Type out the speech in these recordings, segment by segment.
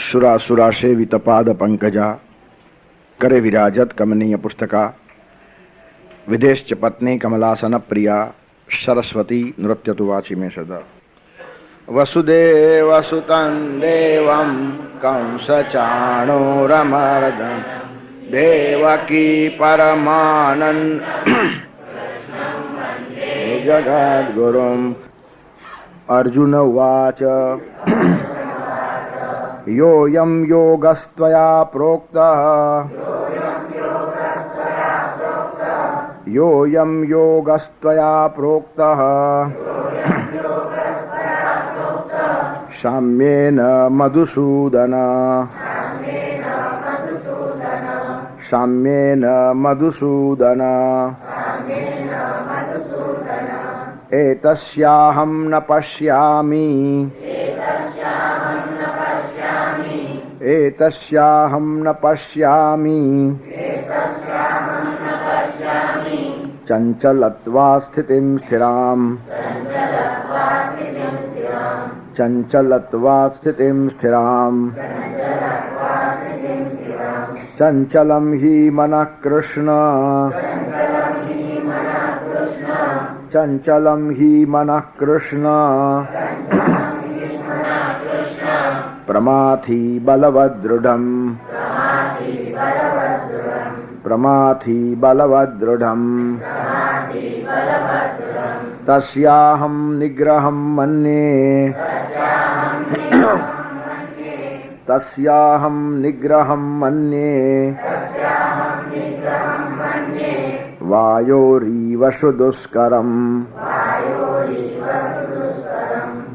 सुरासुरा सेवित पाद पंकजा करे विराजत कमनीय पुस्तका विदेश्च पत्नी कमलासन प्रिया सरस्वती नृत्यतु वाचि मे सदा। वसुदेवसुतं देवं कंसचाणूरमर्दनं देवकी परमानन्द जगद्गुरुम्। अर्जुन उवाच योऽयं योगस्त्वया प्रोक्तः योऽयं योगस्त्वया प्रोक्तः साम्येन मधुसूदन साम्येन मधुसूदन एतस्याहं न पश्यामि एतस्याहं न पश्यामि चञ्चलत्वात् स्थितिं स्थिराम् चञ्चलत्वात् स्थितिं स्थिराम् चञ्चलं हि मनः कृष्ण चञ्चलं हि मनः कृष्ण प्रमाथि बलवदृढम् प्रमाथि बलवदृढम् तस्याहं निग्रहं मन्ये तस्याहं निग्रहं मन्ये वायोरीव सुदुष्करम्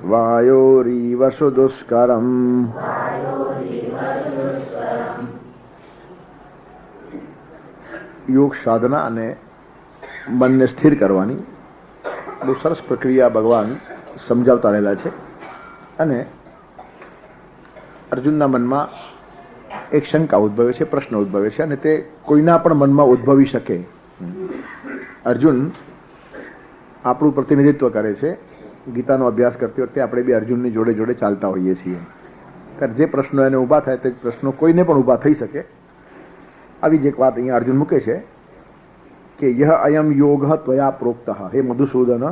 वायोरीव सुदुष्करम्। યોગ સાધના અને મનને સ્થિર કરવાની બહુ સરસ પ્રક્રિયા ભગવાન સમજાવતા રહેલા છે અને અર્જુનના મનમાં એક શંકા ઉદ્ભવે છે, પ્રશ્ન ઉદ્ભવે છે અને તે કોઈના પણ મનમાં ઉદ્ભવી શકે. અર્જુન આપણું પ્રતિનિધિત્વ કરે છે. ગીતાનો અભ્યાસ કરતી વખતે આપણે બી અર્જુનની જોડે જોડે ચાલતા હોઈએ છીએ. ત્યારે જે પ્રશ્નો એને ઊભા થાય તે પ્રશ્નો કોઈને પણ ઊભા થઈ શકે. આવી જ એક વાત અહીંયા અર્જુન મૂકે છે કે યહ અયમ યોગ ત્વયા પ્રોક્ત. હે મધુસૂદન,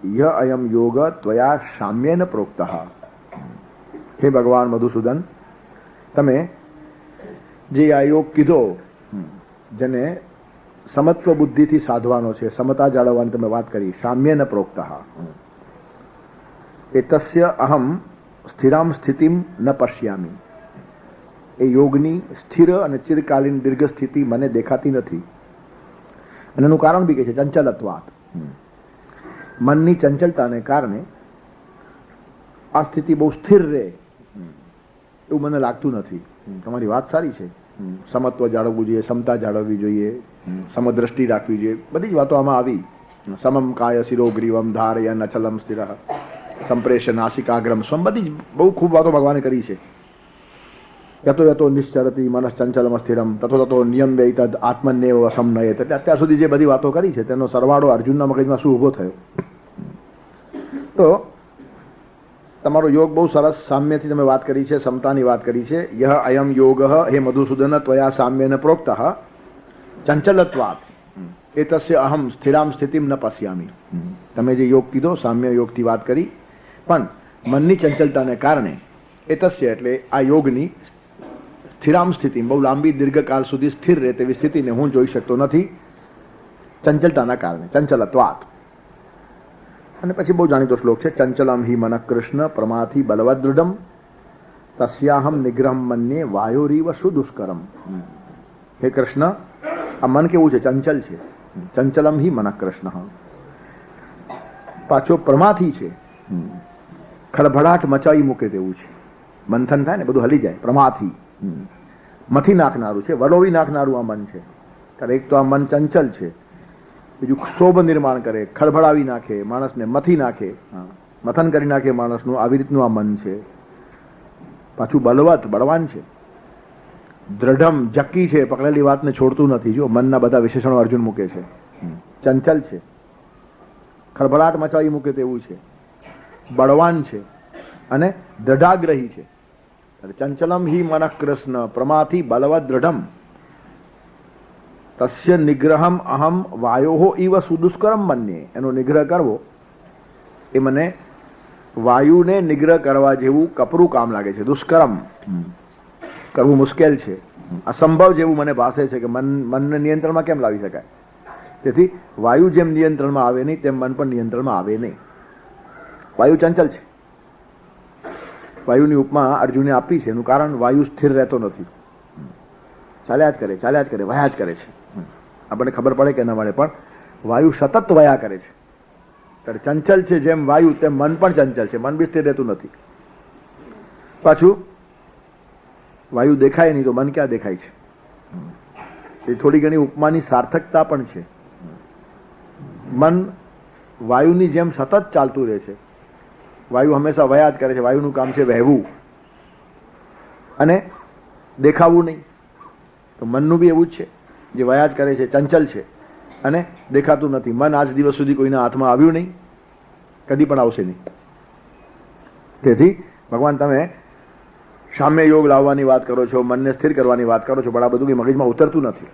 યહ અયમ યોગ ત્વયા સામ્યેન પ્રોક્ત. હે ભગવાન મધુસૂદન, તમે જે આ યોગ કીધો જેને સમત્વ બુદ્ધિથી સાધવાનો છે, સમતા જાળવવાની તમે વાત કરી, સામ્યેન પ્રોક્ત. એતસ્ય અહમ સ્થિરામ સ્થિતિમ ન પશ્યામી. એ યોગની સ્થિર અને ચિરકાલીન દીર્ઘ સ્થિતિ મને દેખાતી નથી. અને એનું કારણ બી કે છે ચંચલત્વાત. મનની ચંચલતાને કારણે આ સ્થિતિ બહુ સ્થિર રહે એવું મને લાગતું નથી. તમારી વાત સારી છે, સમત્વ જાળવવું જોઈએ, સમતા જાળવવી જોઈએ, સમદ્રષ્ટિ રાખવી જોઈએ, બધી જ વાતો આમાં આવી. સમમ કાય શિરોગ્રીવમ ધારયન અચલમ સ્થિરઃ સંપ્રેષ નાસિકાગ્રમ સ્વમ, બધી જ બહુ ખૂબ વાતો ભગવાને કરી છે. યતો યતો નિશ્ચરતી મનસ ચંચલમ સ્થિરમ તથો તથો નિયમ વૈતદ આત્મન્યેવ સમનયેત. એટલે અત્યાર સુધી જે બધી વાતો કરી છે તેનો સરવાળો અર્જુનના મગજમાં શું ઉભો થયો? તો તમારો યોગ બહુ સરસ, સામ્યથી તમે વાત કરી છે, સમતાની વાત કરી છે. યહ અયમ યોગ હે મધુસૂદન ત્વયા સામ્યેન પ્રોક્ત ચંચલત્વાત એતસ્ય અહમ સ્થિરામ સ્થિતિમ ન પશ્યામી. તમે જે યોગ કીધો સામ્ય યોગથી વાત કરી, પણ મનની ચંચલતાને કારણે એતસ્ય એટલે આ યોગની સ્થિરામ સ્થિતિ, બહુ લાંબી દીર્ઘકાળ સુધી સ્થિર રહે તેવી સ્થિતિને હું જોઈ શકતો નથી ચંચલતાના કારણે, ચંચલત્વાત. અને પછી બહુ જાણીતો શ્લોક છે, ચંચલમ હિ મનઃ કૃષ્ણ પ્રમાથી બલવદૃઢમ તસ્યાહમ નિગ્રહમ મન્યે વાયોરીવ સુદુષ્કરમ. હે કૃષ્ણ, આ મન કેવું છે? ચંચલ છે. ચંચલમ હિ મનઃ કૃષ્ણ, પાછો પ્રમાથી છે, ખળભળાટ મચાવી મૂકે તેવું છે. મંથન થાય ને બધું હલી જાય. પ્રમાથી મથી નાખનારું છે, વલોવી નાખનારું આ મન છે. ત્યારે એક તો આ મન ચંચલ છે, બીજું ક્ષોભ નિર્માણ કરે, ખળભળાવી નાખે, માણસને મથી નાખે, મથન કરી નાખે માણસનું. આવી રીતનું આ મન છે. પાછું બલવત, બળવાન છે. દ્રઢમ, જક્કી છે, પકડેલી વાતને છોડતું નથી. જો મનના બધા વિશેષણો અર્જુન મૂકે છે. ચંચલ છે, ખળભળાટ મચાવી મૂકે તેવું છે, બળવાન છે અને દ્રઢાગ્રહી છે. ચંચલમ હિ મનઃ કૃષ્ણ પ્રમાથી બલવદ દ્રઢમ તસ્ય નિગ્રહમ અહમ વાયોહો ઇવ સુદુષ્કરમ મન્યે. એનો નિગ્રહ કરવો એ મને વાયુને નિગ્રહ કરવા જેવું કપરું કામ લાગે છે. દુષ્કરમ કરવું મુશ્કેલ છે, અસંભવ જેવું મને ભાસે છે કે મનને નિયંત્રણમાં કેમ લાવી શકાય. તેથી વાયુ જેમ નિયંત્રણમાં આવે નહીં તેમ મન પણ નિયંત્રણમાં આવે નહીં. વાયુ ચંચલ છે. વાયુની ઉપમા અર્જુને આપી છે. એનું કારણ વાયુ સ્થિર રહેતો નથી, ચાલ્યા જ કરે, વયા જ કરે છે. આપણને ખબર પડે કે ન મળે, પણ વાયુ સતત વયા કરે છે. ત્યારે ચંચલ છે જેમ વાયુ તેમ મન પણ ચંચલ છે. મન બી સ્થિર રહેતું નથી. પાછું વાયુ દેખાય નહીં તો મન ક્યાં દેખાય છે. એ થોડી ઘણી ઉપમાની સાર્થકતા પણ છે. મન વાયુની જેમ સતત ચાલતું રહે છે. વાયુ હંમેશા વયા જ કરે છે. વાયુનું કામ છે વહેવું અને દેખાવું નહીં. તો મનનું બી એવું જ છે, જે વયા જ કરે છે, ચંચલ છે અને દેખાતું નથી. મન આજ દિવસ સુધી કોઈના હાથમાં આવ્યું નહીં, કદી પણ આવશે નહીં. તેથી ભગવાન તમે સામ્ય યોગ લાવવાની વાત કરો છો, મનને સ્થિર કરવાની વાત કરો છો, પણ આ બધું કંઈ મગજમાં ઉતરતું નથી.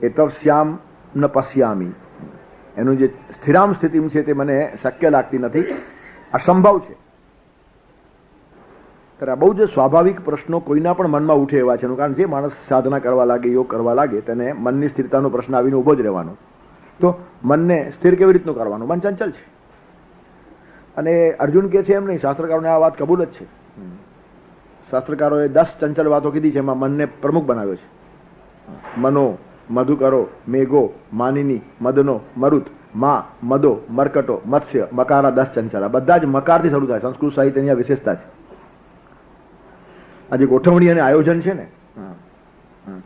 એતશ્યામ ન પશ્યામી, એનું જે સ્થિરામ સ્થિતિ છે તે મને શક્ય લાગતી નથી, અસંભવ છે. ત્યારે આ બહુ જ સ્વાભાવિક પ્રશ્નો કોઈના પણ મનમાં ઉઠે એવા છે. એનું કારણ જે માણસ સાધના કરવા લાગે, યોગ કરવા લાગે, તેને મનની સ્થિરતાનો પ્રશ્ન આવીને ઉભો જ રહેવાનો. તો મનને સ્થિર કેવી રીતનું કરવાનું? મન ચંચલ છે. અને અર્જુન કહે છે એમ નહીં, શાસ્ત્રકારોને આ વાત કબૂલ જ છે. શાસ્ત્રકારોએ 10 ચંચલ વાતો કીધી છે, એમાં મનને પ્રમુખ બનાવ્યો છે. મનો, મધુકરો, મેઘો, માનિની, મદનો, મરુત, મા, મદો, મરકટો, મત્સ્ય, મકારા 10 ચંચલ. બધા જ મકારથી શરૂ થાય. સંસ્કૃત સાહિત્યની આ વિશેષતા છે. આ જે ગોઠવણી અને આયોજન છે ને,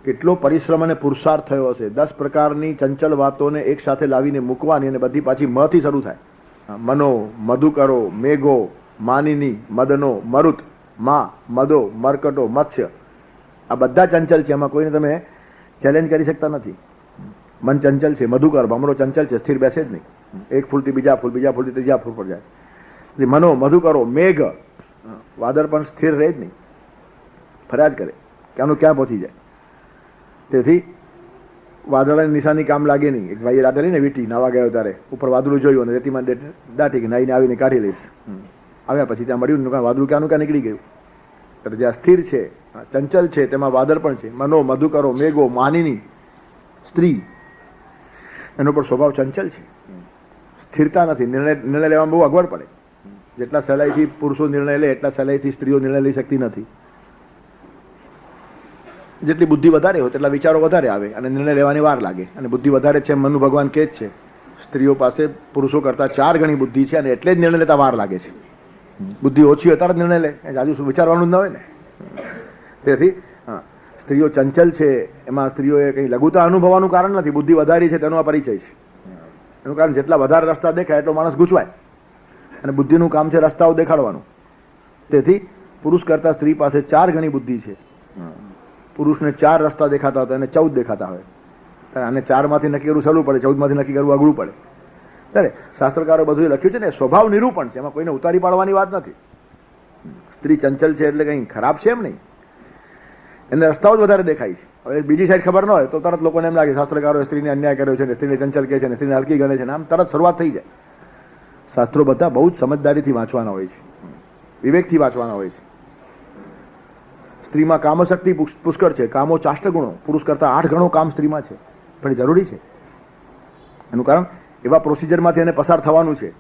કેટલો પરિશ્રમ અને પુરુષાર્થ થયો હશે. 10 પ્રકારની ચંચલ વાતોને એક સાથે લાવીને મૂકવાની, અને બધી પાછી મથી શરૂ થાય. મનો, મધુકરો, મેઘો, માનિની, મદનો, મરુત, મા, મદો, મરકટો, મત્સ્ય, આ બધા ચંચલ છે. એમાં કોઈને તમે ચેલેન્જ કરી શકતા નથી. મન ચંચલ છે. મધુકર, ભમરો ચંચલ છે, સ્થિર બેસે જ નહીં. એક ફૂલથી બીજા ફૂલ, બીજા ફૂલથી ત્રીજા ફૂલ પર જાય. મનો, મધુકરો, મેઘ, વાદળ પણ સ્થિર રહે જ નહીં, ફર્યા જ કરે, ક્યાંનું ક્યાં પહોંચી જાય. તેથી વાદળાની નિશાની કામ લાગે નહીં. એક ભાઈએ દાટેલી ને વીંટી, નાવા ગયો ત્યારે ઉપર વાદળું જોયું અને રેતીમાં દાટી કે નાઈને આવીને કાઢી લઈશ. આવ્યા પછી ત્યાં મળ્યું વાદળું ક્યાંનું ક્યાં નીકળી ગયું. એટલે જ્યાં સ્થિર છે, ચંચલ છે, તેમાં વાદળ પણ છે. મનો, મધુકરો, મેઘો, માનિની, સ્ત્રી, એનો પણ સ્વભાવ ચંચલ છે. સ્થિરતા નથી. નિર્ણય લેવામાં બહુ અગવડ પડે. જેટલા સહેલાઈથી પુરુષો નિર્ણય લે એટલા સહેલાઈથી સ્ત્રીઓ નિર્ણય લઈ શકતી નથી. જેટલી બુદ્ધિ વધારે હોય તેટલા વિચારો વધારે આવે અને નિર્ણય લેવાની વાર લાગે. અને બુદ્ધિ વધારે છે મનુ ભગવાન કહે જ છે, સ્ત્રીઓ પાસે પુરુષો કરતા 4 ગણી બુદ્ધિ છે અને એટલે જ નિર્ણય લેતા વાર લાગે છે. બુદ્ધિ ઓછી હોય ત્યારે નિર્ણય લે, આજુ વિચારવાનું જ ન હોય ને. તેથી સ્ત્રીઓ ચંચલ છે, એમાં સ્ત્રીઓએ કંઈ લઘુતા અનુભવવાનું કારણ નથી. બુદ્ધિ વધારી છે તેનો આ પરિચય છે. એનું કારણ જેટલા વધારે રસ્તા દેખાય એટલો માણસ ગૂંચવાય, અને બુદ્ધિનું કામ છે રસ્તાઓ દેખાડવાનું. તેથી પુરુષ કરતા સ્ત્રી પાસે 4 ગણી બુદ્ધિ છે. પુરુષને 4 રસ્તા દેખાતા હતા અને 14 દેખાતા હોય. આને 4 માંથી નક્કી કરવું સહેલું પડે, 14 માંથી નક્કી કરવું અઘરું પડે. ત્યારે શાસ્ત્રકારો બધું લખ્યું છે ને, સ્વભાવ નિરૂપણ છે, એમાં કોઈને ઉતારી પાડવાની વાત નથી. સ્ત્રી ચંચલ છે એટલે કંઈ ખરાબ છે એમ નહીં, એને રસ્તાઓ જ વધારે દેખાય છે. હવે બીજી સાઈડ ખબર ન હોય તો તરત લોકોને એમ લાગે શાસ્ત્રકારોએ સ્ત્રીને અન્યાય કર્યો છે ને, સ્ત્રીને ચંચલ કહે છે ને, સ્ત્રીને હલકી ગણે છે ને, આમ તરત શરૂઆત થઈ જાય. શાસ્ત્રો બધા બહુ જ સમજદારીથી વાંચવાના હોય છે, વિવેકથી વાંચવાના હોય છે. સ્ત્રીમાં કામશક્તિ પુષ્કળ છે. કામો 4 ગુણો, પુરુષ કરતા 8 ગણો કામ સ્ત્રીમાં છે. પણ જરૂરી છે. એનું કારણ એવા પ્રોસિજરમાંથી એને પસાર થવાનું છે.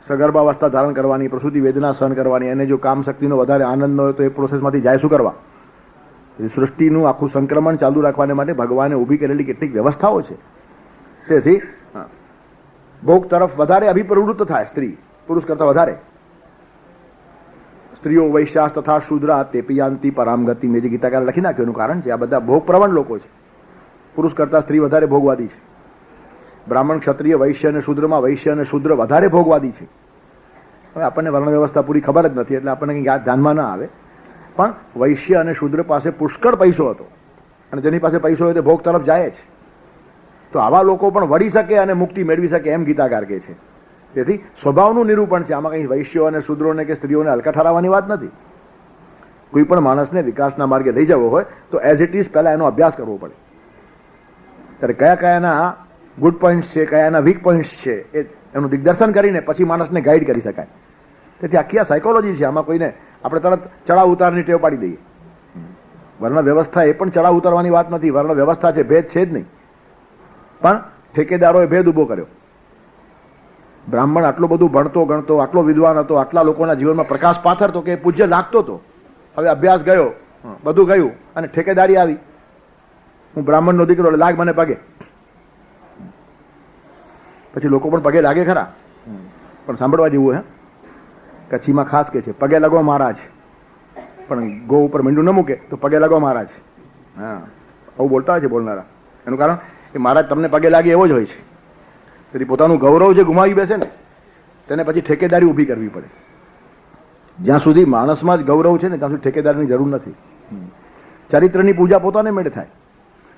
સગર્ભાવસ્થા ધારણ કરવાની, પ્રસૂતિ વેદના સહન કરવાની. એને જો કામ શક્તિનો વધારે આનંદ ન હોય તો એ પ્રોસેસમાંથી જાય શું કરવા? સૃષ્ટિનું આખું સંક્રમણ ચાલુ રાખવાને માટે ભગવાને ઊભી કરેલી કેટલીક વ્યવસ્થાઓ છે. તેથી ભોગ તરફ વધારે અભિપ્રવૃત્ત થાય સ્ત્રી, પુરુષ કરતા વધારે. સ્ત્રીઓ વૈશ્યાસ તથા શૂદ્રા તેપિયાંતિ પરામગતિ, મેં જે ગીતાકાર લખી નાખ્યું એનું કારણ છે આ બધા ભોગ પ્રવણ લોકો છે. પુરુષ કરતા સ્ત્રી વધારે ભોગવાદી છે. બ્રાહ્મણ, ક્ષત્રિય, વૈશ્ય અને શૂદ્રમાં વૈશ્ય અને શૂદ્ર વધારે ભોગવાદી છે. હવે આપણને વર્ણ વ્યવસ્થા પૂરી ખબર જ નથી એટલે આપણને કંઈ ધ્યાનમાં ના આવે. પણ વૈશ્ય અને શૂદ્ર પાસે પુષ્કળ પૈસો હતો, અને જેની પાસે પૈસો હોય તે ભોગ તરફ જાય જ. તો આવા લોકો પણ વળી શકે અને મુક્તિ મેળવી શકે એમ ગીતાકાર કહે છે. તેથી સ્વભાવનું નિરૂપણ છે. આમાં કંઈ વૈશ્યો અને શૂદ્રોને કે સ્ત્રીઓને હલકા ઠરાવવાની વાત નથી. કોઈ પણ માણસને વિકાસના માર્ગે લઈ જવો હોય તો એઝ ઇટ ઇઝ પહેલા એનો અભ્યાસ કરવો પડે. ત્યારે કયા કયાના ગુડ પોઈન્ટ્સ છે, કયા એના વીક પોઈન્ટ્સ છે, એનું દિગ્દર્શન કરીને પછી માણસને ગાઈડ કરી શકાય. તેથી આખી આ સાયકોલોજી છે. આમાં કોઈને આપણે તરત ચડાવ ઉતારની ટેવ પાડી દઈએ. વર્ણ વ્યવસ્થા એ પણ ચડાવ ઉતારવાની વાત નથી. વર્ણ વ્યવસ્થા છે, ભેદ છે જ નહીં. પણ ઠેકેદારોએ ભેદ ઉભો કર્યો. બ્રાહ્મણ આટલું બધું ભણતો ગણતો, આટલો વિદ્વાન હતો, આટલા લોકોના જીવનમાં પ્રકાશ પાથરતો કે પૂજ્ય લાગતો હતો. હવે અભ્યાસ ગયો, બધું ગયું અને ઠેકેદારી આવી. હું બ્રાહ્મણનો દીકરો, લાગ મને પગે. પછી લોકો પણ પગે લાગે ખરા, પણ સાંભળવા જેવું હે. કચ્છીમાં ખાસ કે છે પગે લગો મહારાજ, પણ ગો ઉપર મીંડું ન મૂકે તો પગે લગો મહારાજ. હા, આવું બોલતા હોય છે બોલનારા. એનું કારણ કે મહારાજ તમને પગે લાગે એવો જ હોય છે. તેથી પોતાનું ગૌરવ જે ગુમાવી બેસે ને તેને પછી ઠેકેદારી ઊભી કરવી પડે. જ્યાં સુધી માણસમાં જ ગૌરવ છે ને ત્યાં સુધી ઠેકેદારીની જરૂર નથી. ચરિત્રની પૂજા પોતાને મેળે થાય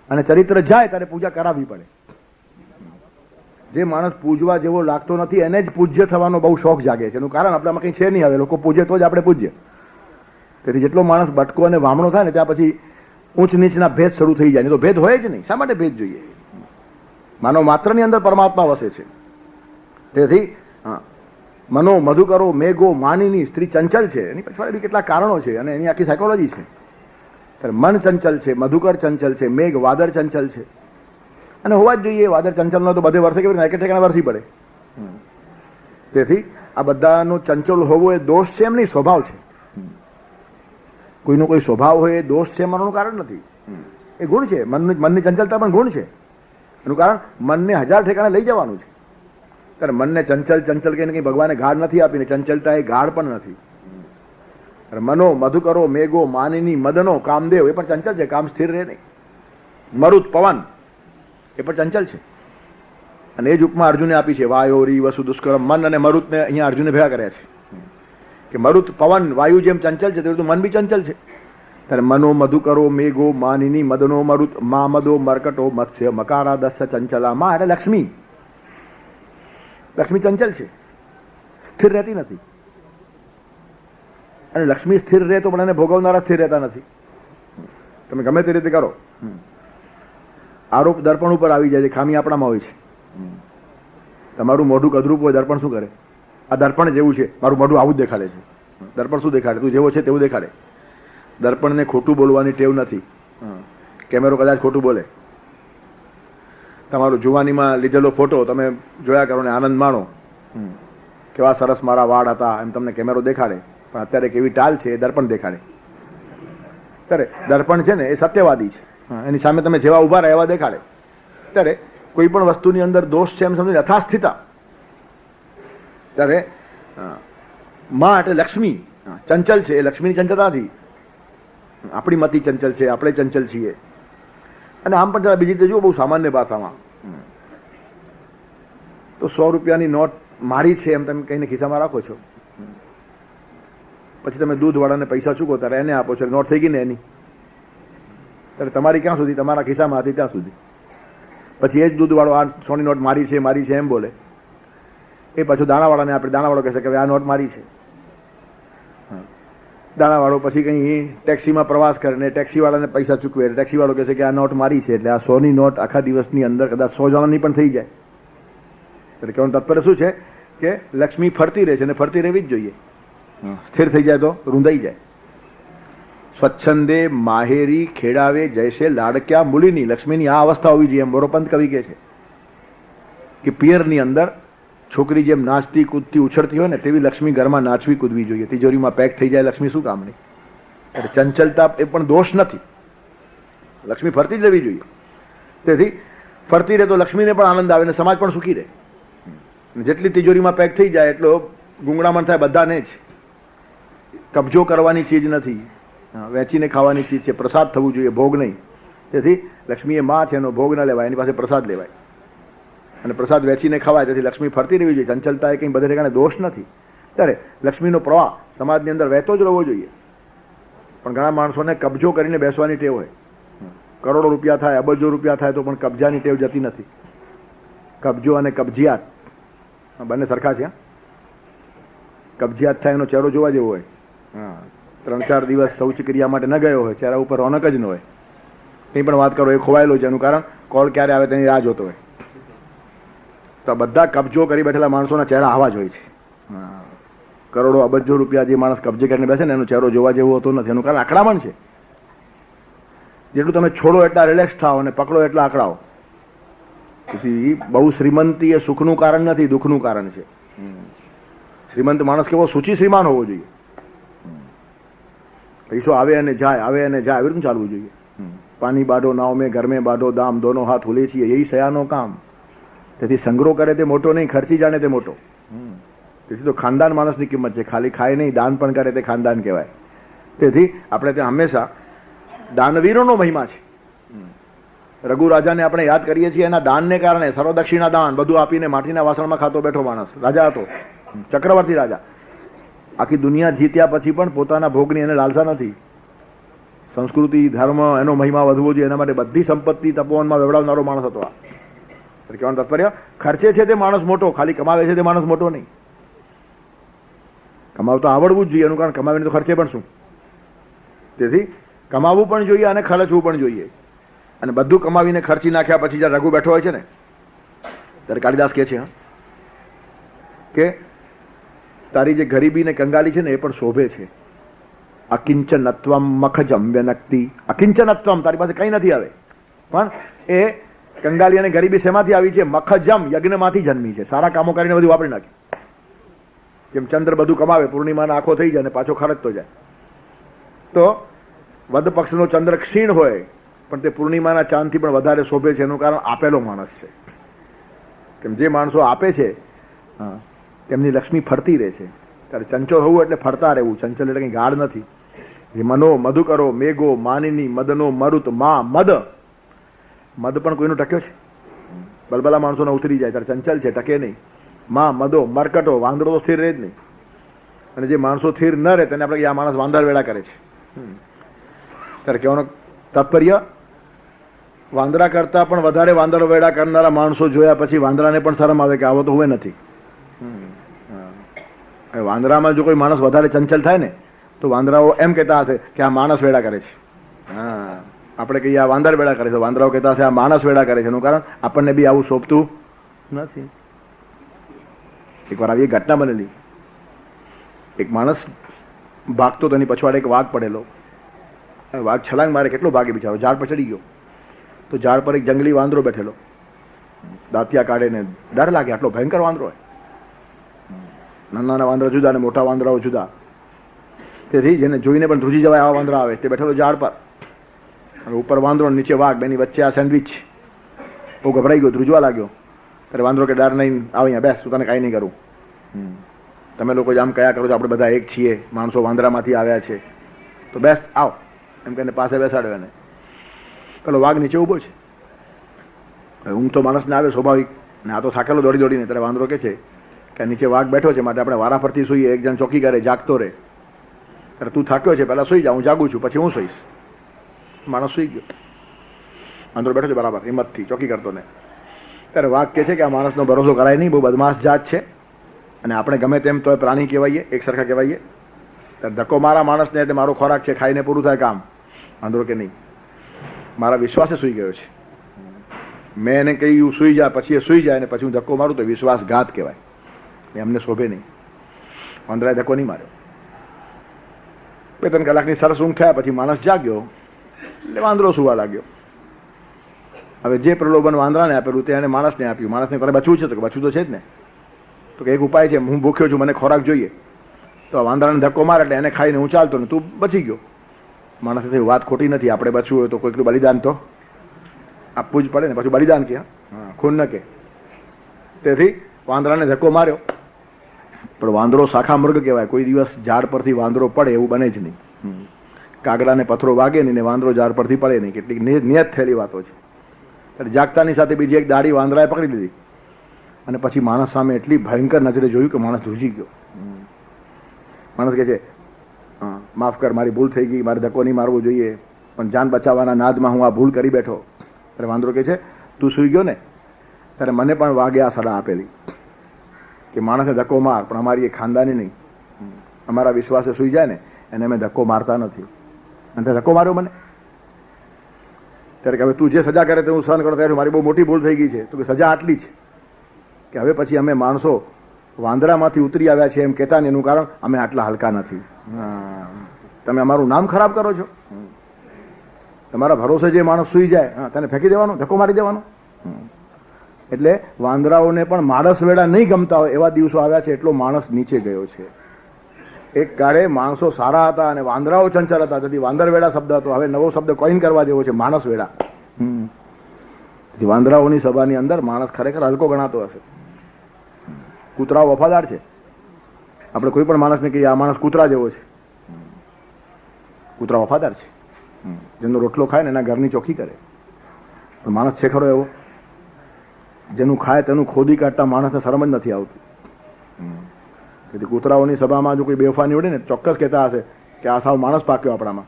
અને ચરિત્ર જાય ત્યારે પૂજા કરાવવી પડે. જે માણસ પૂજવા જેવો લાગતો નથી એને જ પૂજ્ય થવાનો બહુ શોખ જાગે છે. એનું કારણ આપણામાં કંઈ છે નહીં. હવે લોકો પૂજે તો જ આપણે પૂજ્ય. તેથી જેટલો માણસ બટકો અને વામણો થાય ને ત્યાં પછી ઊંચ નીચના ભેદ શરૂ થઈ જાય. તો ભેદ હોય જ નહીં. શા માટે ભેદ જોઈએ? માનવ માત્રની અંદર પરમાત્મા વસે છે. તેથી મનો મધુકરો મેઘો માનીની સ્ત્રી ચંચલ છે. એની પાછળ બી કેટલા કારણો છે અને એની આખી સાયકોલોજી છે. મન ચંચલ છે, મધુકર ચંચલ છે, મેઘ વાદળ ચંચલ છે. અને હોવા જ જોઈએ. વાદળ ચંચલ ન તો બધે વર્ષે કેવી રીતે ઠેકાણે વરસી પડે. તેથી આ બધાનો ચંચલ હોવો એ દોષ છે એમ નહીં, સ્વભાવ છે. કોઈનો કોઈ સ્વભાવ હોય એ દોષ છે એનું કારણ નથી, એ ગુણ છે. મનની ચંચલતા પણ ગુણ છે. એનું કારણ મનને 1000 ઠેકાણે લઈ જવાનું છે. ત્યારે મનને ચંચલ ચંચલ કહીને કંઈ ભગવાને ગાઢ નથી આપીને. ચંચલતા એ ગાઢ પણ નથી. મનો મધુકરો મેઘો માનિની મદનો કામદેવ એ પણ ચંચલ છે. કામ સ્થિર રહે નહીં. મરુત પવન એ પણ ચંચલ છે. અને એ જ ઉપમા અર્જુને આપી છે. વાયોરી વસુ દુષ્કરમ. મન અને મરુતને અહીંયા અર્જુને ભેગા કર્યા છે કે મરુત પવન વાયુ જેમ ચંચલ છે તેવું મન બી ચંચલ છે. ત્યારે મનો મધુકરો મેઘો માનિની મદનો મરુત મા મદો મરકટો મત્સ્ય મકારા દસ્ય ચંચલા. માં એટલે લક્ષ્મી. લક્ષ્મી ચંચલ છે, સ્થિર રહેતી નથી. અને લક્ષ્મી સ્થિર રહે તો પણ એને ભોગવનારા સ્થિર રહેતા નથી. તમે ગમે તે રીતે કરો, આરોપ દર્પણ ઉપર આવી જાય છે. ખામી આપણામાં હોય છે. તમારું મોઢું કદરૂપ હોય, દર્પણ શું કરે? આ દર્પણ જેવું છે, મારું મોઢું આવું જ દેખાડે છે. દર્પણ શું દેખાડે? તું જેવો છે તેવું દેખાડે. દર્પણને ખોટું બોલવાની ટેવ નથી. કેમેરો કદાચ ખોટું બોલે. તમારો જુવાનીમાં લીધેલો ફોટો તમે જોયા કરો ને આનંદ માણો. કેવા સરસ મારા વાળ હતા એમ તમને કેમેરો દેખાડે. પણ અત્યારે કેવી ટાલ છે એ દર્પણ દેખાડે. ત્યારે દર્પણ છે ને એ સત્યવાદી છે. એની સામે તમે જેવા ઉભા રહ્યા એવા દેખાડે. ત્યારે કોઈ પણ વસ્તુની અંદર દોષ છે એમ સમજી યથાસ્થિતા. ત્યારે માં એટલે લક્ષ્મી ચંચલ છે. એ લક્ષ્મીની ચંચલતા નથી. આપણી મતિ ચંચલ છે, આપણે ચંચલ છીએ. અને આમ પણ બીજી રીતે જુઓ બહુ સામાન્ય ભાષામાં તો 100 રૂપિયાની નોટ મારી છે એમ તમે કહીને ખિસ્સામાં રાખો છો. પછી તમે દૂધવાળાને પૈસા ચૂકો ત્યારે એને આપો છો. નોટ થઈ ગઈ ને એની. ત્યારે તમારી ક્યાં સુધી? તમારા ખિસ્સામાં હતી ત્યાં સુધી. પછી એ જ દૂધવાળો આ 100ની નોટ મારી છે એમ બોલે. એ પાછું દાણાવાળાને આપણે દાણાવાળો કહેશે કે આ નોટ મારી છે. દાણાવાળો પછી કંઈ ટેક્સીમાં પ્રવાસ કરે ને ટેક્સીવાળાને પૈસા ચૂકવે. ટેક્સીવાળો કહેશે કે આ નોટ મારી છે. એટલે આ 100ની નોટ આખા દિવસની અંદર કદાચ 100 જણાની પણ થઈ જાય. એટલે કહેવાનું તાત્પર્ય શું છે કે લક્ષ્મી ફરતી રહે છે અને ફરતી રહેવી જ જોઈએ. સ્થિર થઈ જાય તો રૂંધાઈ જાય. સ્વચ્છંદે માહેરી ખેડાવે જૈસે લાડક્યા મૂલીની. લક્ષ્મીની આ અવસ્થા હોવી જોઈએ. એમ મોરોપંત કવિ કહે છે કે પિયરની અંદર છોકરી જેમ નાચતી કૂદતી ઉછળતી હોય ને તેવી લક્ષ્મી ઘરમાં નાચવી કૂદવી જોઈએ. તિજોરીમાં પેક થઈ જાય લક્ષ્મી શું કામની? ચંચલતા એ પણ દોષ નથી. લક્ષ્મી ફરતી જ રહેવી જોઈએ. તેથી ફરતી રહે તો લક્ષ્મીને પણ આનંદ આવે ને સમાજ પણ સુખી રહે. જેટલી તિજોરીમાં પેક થઈ જાય એટલો ગુંગળામણ થાય બધાને જ. કબજો કરવાની ચીજ નથી, વેચીને ખાવાની ચીજ છે. પ્રસાદ થવું જોઈએ, ભોગ નહીં. તેથી લક્ષ્મી એ માં છે, એનો ભોગ ન લેવાય, એની પાસે પ્રસાદ લેવાય અને પ્રસાદ વેચીને ખવાય. તેથી લક્ષ્મી ફરતી રહેવી જોઈએ. ચંચલતા એ કંઈ બધે ઠેકાણે દોષ નથી. ત્યારે લક્ષ્મીનો પ્રવાહ સમાજની અંદર વહેતો જ રહેવો જોઈએ. પણ ઘણા માણસોને કબજો કરીને બેસવાની ટેવ હોય. કરોડો રૂપિયા થાય, અબજો રૂપિયા થાય તો પણ કબજાની ટેવ જતી નથી. કબજો અને કબજિયાત બંને સરખા છે. કબજિયાત થાય એનો ચહેરો જોવા જેવો હોય. 3-4 દિવસ શૌચ ક્રિયા માટે ન ગયો હોય, ચહેરા ઉપર રોનક જ ન હોય, કંઈ પણ વાત કરો એ ખોવાયેલો છે. એનું કારણ કોલ ક્યારે આવે તેની રાહ જોતો હોય. તો બધા કબજો કરી બેઠેલા માણસોના ચહેરા આવા જ હોય છે. કરોડો અબજો રૂપિયા જે માણસ કબજે કરીને બેસે ને એનો ચહેરો જોવા જેવો હોતો નથી. એનું કારણ આકડામણ છે. જેટલું તમે છોડો એટલા રિલેક્સ થાઓ અને પકડો એટલા આકડાઓ. તેથી બહુ શ્રીમંતી એ સુખનું કારણ નથી, દુઃખનું કારણ છે. શ્રીમંત માણસ કેવો સૂચિ શ્રીમાન હોવો જોઈએ. પૈસો આવે અને જાય, આવે અને જાય, આવી રીતે ચાલવું જોઈએ. પાણી બાઢો નાવ મેં, ઘર મેં બાઢો દામ, દોનો હાથ હુલે છીએ, યહી સયાનો કામ. તેથી સંગ્રહ કરે તે મોટો નહીં, ખર્ચી જાણે તે મોટો. તેથી તો ખાનદાન માણસની કિંમત છે. ખાલી ખાય નહીં, દાન પણ કરે તે ખાનદાન કહેવાય. તેથી આપણે ત્યાં હંમેશા દાનવીરોનો મહિમા છે. રઘુ રાજાને આપણે યાદ કરીએ છીએ એના દાનને કારણે. સર્વદક્ષિણા દાન બધું આપીને માટીના વાસણમાં ખાતો બેઠો માણસ રાજા હતો, ચક્રવર્તી રાજા. આખી દુનિયા જીત્યા પછી પણ પોતાના ભોગની એને લાલસા નથી. સંસ્કૃતિ, ધર્મ, એનો મહિમા વધવો જોઈએ એના માટે બધી સંપત્તિ તપોવનમાં વેવડાવનારો માણસ હતો. આ કહેવાનું તાત્પર્ય, ખર્ચે છે તે માણસ મોટો, ખાલી કમાવે છે તે માણસ મોટો નહીં. કમાવતા આવડવું જ જોઈએ. એનું કારણ કમાવીને તો ખર્ચે પણ શું. તેથી કમાવવું પણ જોઈએ અને ખર્ચવું પણ જોઈએ. અને બધું કમાવીને ખર્ચી નાખ્યા પછી જ્યારે રઘુ બેઠો હોય છે ને ત્યારે કાલિદાસ કહે છે કે તારી જે ગરીબી ને કંગાલી છે ને એ પણ શોભે છે. અકિંચનત્વમ મખજમ વ્યનક્તિ. અકિંચનત્વમ, તારી પાસે કંઈ નથી આવે, પણ એ કંગાલી અને ગરીબી શેમાંથી આવી છે? મખજમ, યજ્ઞમાંથી જન્મી છે. સારા કામો કરીને બધું વાપરી નાખી. જેમ ચંદ્ર બધું કમાવે, પૂર્ણિમાના આંખો થઈ જાય અને પાછો ખરજતો જાય. તો વધ પક્ષનો ચંદ્ર ક્ષીણ હોય પણ તે પૂર્ણિમાના ચાંદથી પણ વધારે શોભે છે. એનું કારણ આપેલો માણસ છે. કેમ જે માણસો આપે છે તેમની લક્ષ્મી ફરતી રહે છે. ત્યારે ચંચળ હોવું એટલે ફરતા રહેવું. ચંચલ એટલે કંઈ ગાઢ નથી. જે મનો મધુકરો મેઘો માનિની મદનો મરુત મા મદ. મદ પણ કોઈનો ટક્યો છે? બલબલા માણસોને ઉતરી જાય ત્યારે ચંચલ છે, ટકે નહીં. મા મદો મરકટો, વાંદરો તો સ્થિર રહે જ નહીં. અને જે માણસો સ્થિર ન રહે તેને આપણે આ માણસ વાંદર વેળા કરે છે. ત્યારે કહેવાનો તાત્પર્ય, વાંદરા કરતા પણ વધારે વાંદરો વેડા કરનારા માણસો જોયા પછી વાંદરાને પણ શરમ આવે કે આવો તો હવે નથી. વાંદરામાં જો કોઈ માણસ વધારે ચંચલ થાય ને તો વાંદરાઓ એમ કહેતા હશે કે આ માણસ વેડા કરે છે. આપણે કહીએ આ વાંદર વેડા કરે છે, વાંદરાઓ કહેતા હશે આ માણસ વેડા કરે છે. એનું કારણ આપણને બી આવું શોભતું નથી. એકવાર આવી એક ઘટના બનેલી. એક માણસ ભાગતો તેની પછવાડે એક વાઘ પડેલો. વાઘ છલાંગ મારે કેટલો ભાગે બિચારો, ઝાડ પર ચડી ગયો. તો ઝાડ પર એક જંગલી વાંદરો બેઠેલો, દાંતિયા કાઢે ને. ડર લાગે, આટલો ભયંકર વાંદરો હોય. નાના નાના વાંદરા જુદા અને મોટા વાંદરાઓ જુદા. તેથી જેને જોઈને પણ ધ્રુજી જવાય આવા વાંદરા આવે. તે બેઠેલો ઝાડ પર, અને ઉપર વાંદરો, નીચે વાઘ, બેની વચ્ચે આ સેન્ડવિચ. બહુ ગભરાઈ ગયો, ધ્રુજવા લાગ્યો. ત્યારે વાંદરો કે ડર નહીં, આવ અહીંયા બેસ, તું તને કાંઈ નહીં કરું. તમે લોકો આમ કયા કરો છો, આપણે બધા એક છીએ, માણસો વાંદરામાંથી આવ્યા છે, તો બેસ, આવ એમ કહીને પાસે બેસાડ્યો એને. પેલો વાઘ નીચે ઉભો છે. ઊંઘ તો માણસને આવે સ્વાભાવિક, ને આ તો થાકેલો દોડી દોડીને. ત્યારે વાંદરો કે છે કે નીચે વાઘ બેઠો છે, માટે આપણે વારા ફરતી સૂઈએ, એક જણ ચોકી કરે, જાગતો રહે. ત્યારે તું થાક્યો છે, પહેલા સુઈ જા, હું જાગું છું, પછી હું સૂઈશ. માણસ સુઈ ગયો. વાંદરો બેઠો છે બરાબર હિંમતથી, ચોકી કરતો ને. ત્યારે વાઘ કહે છે કે આ માણસનો ભરોસો કરાય નહીં, બહુ બદમાશ જાત છે, અને આપણે ગમે તેમ તો પ્રાણી કહેવાઈએ, એક સરખા કહેવાઈએ. ત્યારે ધક્કો મારા માણસને એટલે મારો ખોરાક છે, ખાઈને પૂરું થાય કામ. વાંદરો કે નહીં, મારા વિશ્વાસે સુઈ ગયો છે. મેં એને કહ્યું સુઈ જાય, પછી એ સુઈ જાય, અને પછી હું ધક્કો મારું તો વિશ્વાસઘાત કહેવાય. એમને શોભે નહીં. વાંદરાએ ધક્કો નહીં માર્યો. 2-3 કલાકની સરસ ઊંઘ થયા પછી માણસ જાગ્યો, એટલે વાંદરો સુવા લાગ્યો. હવે જે પ્રલોભન વાંદરાને આપેલું તે એને માણસને આપ્યું. માણસને તારે બચવું છે તો બચવું તો છે જ ને. તો કે એક ઉપાય છે, હું ભૂખ્યો છું, મને ખોરાક જોઈએ. તો વાંદરાને ધક્કો માર એટલે એને ખાઈને હું ચાલતો ને તું બચી ગયો. માણસે થયું વાત ખોટી નથી, આપણે બચવું હોય તો કોઈકનું બલિદાન તો આપવું જ પડે ને. પાછું બલિદાન કે ખૂન ન કે. તેથી વાંદરાને ધક્કો માર્યો. પણ વાંદરો શાખા મૃગ કહેવાય. કોઈ દિવસ ઝાડ પરથી વાંદરો પડે એવું બને જ નહીં. કાગડાને પથરો વાગે નહીં ને વાંદરો ઝાડ પરથી પડે નહીં. કેટલીક નિયત થયેલી વાતો છે. એટલે જાગતાની સાથે બીજી એક દાઢી વાંદરાએ પકડી લીધી, અને પછી માણસ સામે એટલી ભયંકર નજરે જોયું કે માણસ ધ્રુજી ગયો. માણસ કહે છે માફ કર, મારી ભૂલ થઈ ગઈ, મારે ધક્કો નહીં મારવો જોઈએ, પણ જાન બચાવવાના નાદમાં હું આ ભૂલ કરી બેઠો. ત્યારે વાંદરો કહે છે તું સૂઈ ગયો ને, ત્યારે મને પણ વાગે આ સલાહ આપેલી કે માણસને ધક્કો માર, પણ અમારી એ ખાનદાની નહીં. અમારા વિશ્વાસે સૂઈ જાય ને એને અમે ધક્કો મારતા નથી. અને તે ધક્કો માર્યો મને ત્યારે કે હવે તું જે સજા કરે તે હું સહન કરો, ત્યારે મારી બહુ મોટી ભૂલ થઈ ગઈ છે. તો કે સજા આટલી જ કે હવે પછી અમે માણસો વાંદરામાંથી ઉતરી આવ્યા છે એમ કહેતા ને, એનું કારણ અમે આટલા હલકા નથી. તમે અમારું નામ ખરાબ કરો છો. તમારા ભરોસે જે માણસ સુઈ જાય તેને ફેંકી દેવાનો, ધક્કો મારી દેવાનો. એટલે વાંદરાઓને પણ માણસ વેડા નહીં ગમતા હોય એવા દિવસો આવ્યા છે. એટલો માણસ નીચે ગયો છે. એક કાળે માણસો સારા હતા અને વાંદરાઓ ચંચળ હતા, તેથી વાંદર વેડા શબ્દ હતો. હવે નવો શબ્દ કોઈન કરવા જેવો છે, માણસ વેડા. વાંદરાઓની સભાની અંદર માણસ ખરેખર હલકો ગણાતો હશે. કૂતરાઓ વફાદાર છે. આપણે કોઈ પણ માણસને કહીએ આ માણસ કૂતરા જેવો છે, કૂતરા વફાદાર છે. જેનો રોટલો ખાય ને એના ઘરની ચોખ્ખી કરે. પણ માણસ છે ખરો એવો? જેનું ખાય તેનું ખોદી કાઢતા માણસને શરમ જ નથી આવતી. તેથી કૂતરાઓની સભામાં જો કોઈ બેવફા નીવડે ને ચોક્કસ કહેતા હશે કે આ સાવ માણસ પાક્યો આપણામાં.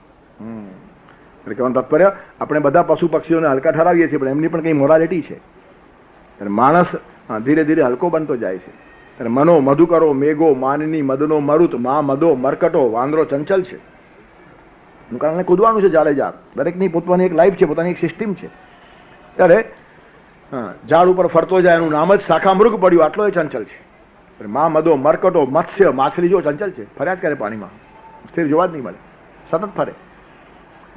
એટલે કહેવાનું તાત્પર્ય, આપણે બધા પશુ પક્ષીઓને હલકા ઠરાવીએ છીએ, પણ એમની પણ કઈ મોરાલિટી છે. માણસ ધીરે ધીરે હલકો બનતો જાય છે. મનો મધુકરો મેઘો માનની મદનો મરુત મા મદો મરકટો, વાંદરો ચંચલ છે. એનું કારણ કૂદવાનું છે જાડે ઝાડ. દરેકની પોતાની એક લાઈફ છે, પોતાની એક સિસ્ટમ છે. ત્યારે ઝાડ ઉપર ફરતો જાય એનું નામ જ શાખા મૃગ પડ્યું, આટલો એ ચંચલ છે. મા મદો મરકટો મત્સ્ય, માછલી જો ચંચલ છે, ફર્યા જ કરે પાણીમાં, સ્થિર જોવા જ નહીં મળે, સતત ફરે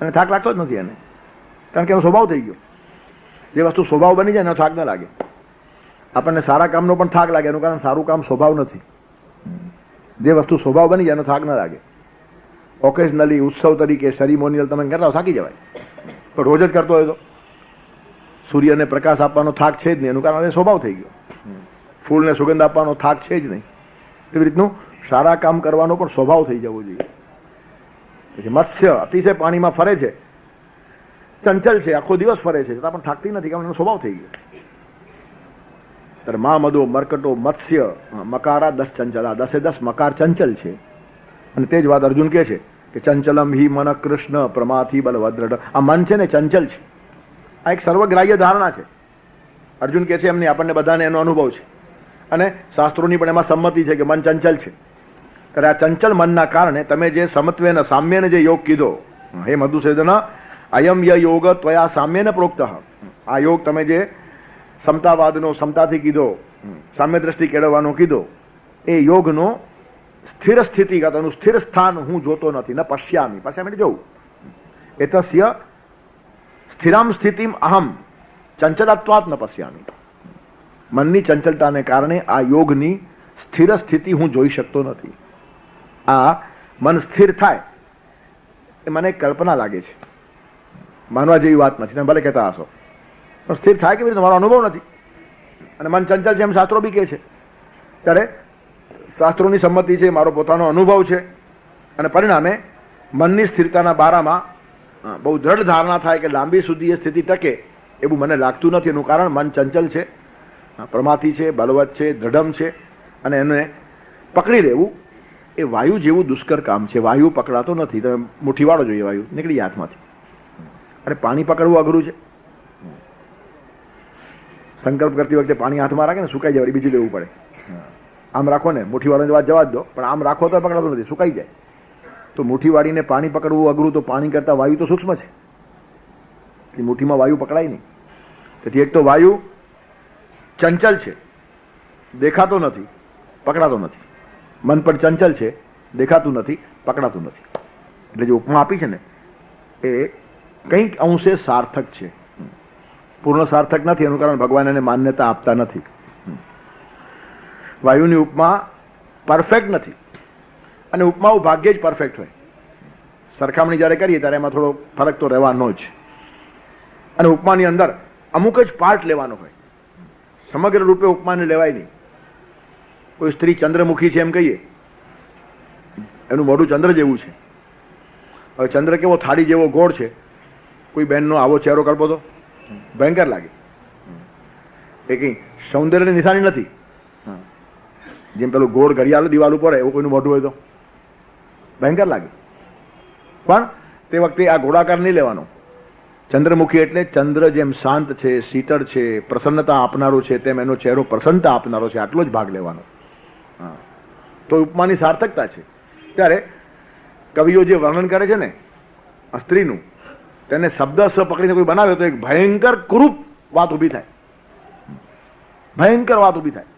અને થાક લાગતો જ નથી એને. કારણ કે એનો સ્વભાવ થઈ ગયો. જે વસ્તુ સ્વભાવ બની જાય એનો થાક ન લાગે. આપણને સારા કામનો પણ થાક લાગે, એનું કારણ સારું કામ સ્વભાવ નથી. જે વસ્તુ સ્વભાવ બની જાય એનો થાક ન લાગે. ઓકેશનલી ઉત્સવ તરીકે સેરિમોનિયલ તમે કરતા થાકી જવાય, પણ રોજ જ કરતો હોય તો સૂર્યને પ્રકાશ આપવાનો થાક છે જ નહીં, એનું કારણ એ સ્વભાવ થઈ ગયો. ફૂલને સુગંધ આપવાનો થાક છે જ નહીં. એવી રીતનું સારા કામ કરવાનો પણ સ્વભાવ થઈ જવો જોઈએ. મત્સ્ય અતિશય પાણીમાં ફરે છે, ચંચલ છે, આખો દિવસ ફરે છે, છતાં પણ થાકતી નથી, કારણ એનો સ્વભાવ થઈ ગયો. ત્યારે મા મદો મરકટો મત્સ્ય મકારા 10 ચંચલા, 10 મકાર ચંચલ છે. અને તે જ વાત અર્જુન કહે છે કે ચંચલમ હિ મન કૃષ્ણ પ્રમાથી બલવદ્રઢ. આ મન છે ને ચંચલ છે. આ એક સર્વગ્રાહ્ય ધારણા છે. અર્જુન કહે છે એમની, આપણને બધાને એનો અનુભવ છે અને શાસ્ત્રોની પણ એમાં સંમતિ છે કે મન ચંચલ છે. ત્યારે આ ચંચલ મનના કારણે તમે જે સમત્વેન સામ્યને જે યોગ કીધો, હે મધુસૂદન અયમ ય યોગ ત્વયા સામ્યને પ્રોક્ત. આ યોગ તમે જે સમતાવાદનો સમતાથી કીધો, સામ્ય દ્રષ્ટિ કેળવવાનો કીધો, એ યોગનો સ્થિર સ્થિતિગત એનું સ્થિર સ્થાન હું જોતો નથી. ન પશ્યામી, પશ્યામી જોઉં. એતસ્ય સ્થિરામ સ્થિતિમ અહમ ચંચલત્વાત ન પશ્યામી. મનની ચંચલતાને કારણે આ યોગની સ્થિર સ્થિતિ હું જોઈ શકતો નથી. આ મન સ્થિર થાય એ મને કલ્પના લાગે છે, માનવા જેવી વાત નથી. તમે ભલે કહેતા હશો, પણ સ્થિર થાય કેવી રીતે? મારો અનુભવ નથી. અને મન ચંચલ છે એમ શાસ્ત્રો બી કહે છે. ત્યારે શાસ્ત્રોની સંમતિ છે, મારો પોતાનો અનુભવ છે, અને પરિણામે મનની સ્થિરતાના બારામાં બહુ દ્રઢ ધારણા થાય કે લાંબી સુધી એ સ્થિતિ ટકે એવું મને લાગતું નથી. એનું કારણ મન ચંચલ છે, પ્રમાથી છે, બલવત છે, દ્રઢમ છે, અને એને પકડી રહેવું એ વાયુ જેવું દુષ્કર કામ છે. વાયુ પકડાતો નથી. તમે મુઠ્ઠી વાળો જોઈએ, વાયુ નીકળી હાથમાંથી. અરે પાણી પકડવું અઘરું છે. સંકલ્પ કરતી વખતે પાણી હાથમાં રાખે ને સુકાઈ જાય, બીજું લેવું પડે. આમ રાખો ને, મુઠ્ઠી વાળાની વાત જવા જ દો, પણ આમ રાખો તો પકડાતો નથી, સુકાઈ જાય. તો મુઠ્ઠી વાળીને પાણી પકડવું અઘરું, તો પાણી કરતા વાયુ તો સૂક્ષ્મ છે. મુઠ્ઠીમાં વાયુ પકડાય નહીં. તેથી એક તો વાયુ ચંચલ છે, દેખાતો નથી, પકડાતો નથી. મન પણ ચંચલ છે, દેખાતું નથી, પકડાતું નથી. એટલે જે ઉપમા આપી છે ને એ કંઈક અંશે સાર્થક છે, પૂર્ણ સાર્થક નથી. એનું કારણ ભગવાન એને માન્યતા આપતા નથી. વાયુની ઉપમા પરફેક્ટ નથી, અને ઉપમાઓ ભાગ્યે જ પરફેક્ટ હોય. સરખામણી જ્યારે કરીએ ત્યારે એમાં થોડો ફરક તો રહેવાનો જ. અને ઉપમાની અંદર અમુક જ પાર્ટ લેવાનો હોય, સમગ્ર રૂપે ઉપમાને લેવાય નહીં. કોઈ સ્ત્રી ચંદ્રમુખી છે એમ કહીએ, એનું મોઢું ચંદ્ર જેવું છે. હવે ચંદ્ર કેવો થાળી જેવો ગોળ છે, કોઈ બહેનનો આવો ચહેરો કરવો તો ભયંકર લાગે. એ કઈ સૌંદર્યની નિશાની નથી. જેમ પેલું ગોળ ઘડિયાળ દિવાલ ઉપર એવું કોઈનું મોઢું હોય તો ભયંકર લાગે. પણ તે વખતે આ ગોળાકાર નહીં લેવાનો. ચંદ્રમુખી એટલે ચંદ્ર જેમ શાંત છે, શીતળ છે, પ્રસન્નતા આપનારો છે, તેમ એનો ચહેરો પ્રસન્નતા આપનારો છે, આટલો જ ભાગ લેવાનો. તો ઉપમાની સાર્થકતા છે. ત્યારે કવિઓ જે વર્ણન કરે છે ને આ સ્ત્રીનું, તેને શબ્દશ પકડીને કોઈ બનાવે તો એક ભયંકર કુરૂપ વાત ઊભી થાય, ભયંકર વાત ઊભી થાય.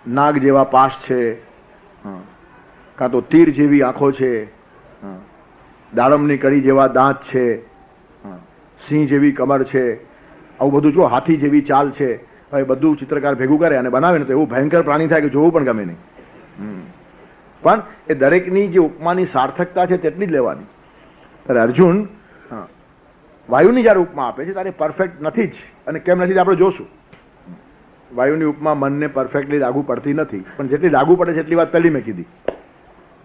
નાગ જેવા પાશ છે, કાં તો તીર જેવી આંખો છે, દાડમની કડી જેવા દાંત છે, સિંહ જેવી કમર છે, આવું બધું જો હાથી જેવી ચાલ છે. હવે બધું ચિત્રકાર ભેગું કરે અને બનાવે ને તો એવું ભયંકર પ્રાણી થાય કે જોવું પણ ગમે નહીં. પણ એ દરેકની જે ઉપમાની સાર્થકતા છે તેટલી જ લેવાની. ત્યારે અર્જુન વાયુની જયારે ઉપમા આપે છે ત્યારે પરફેક્ટ નથી જ, અને કેમ નથી આપણે જોશું. વાયુની ઉપમા મનને પરફેક્ટલી લાગુ પડતી નથી, પણ જેટલી લાગુ પડે છે એટલી વાત પહેલી મેં કીધી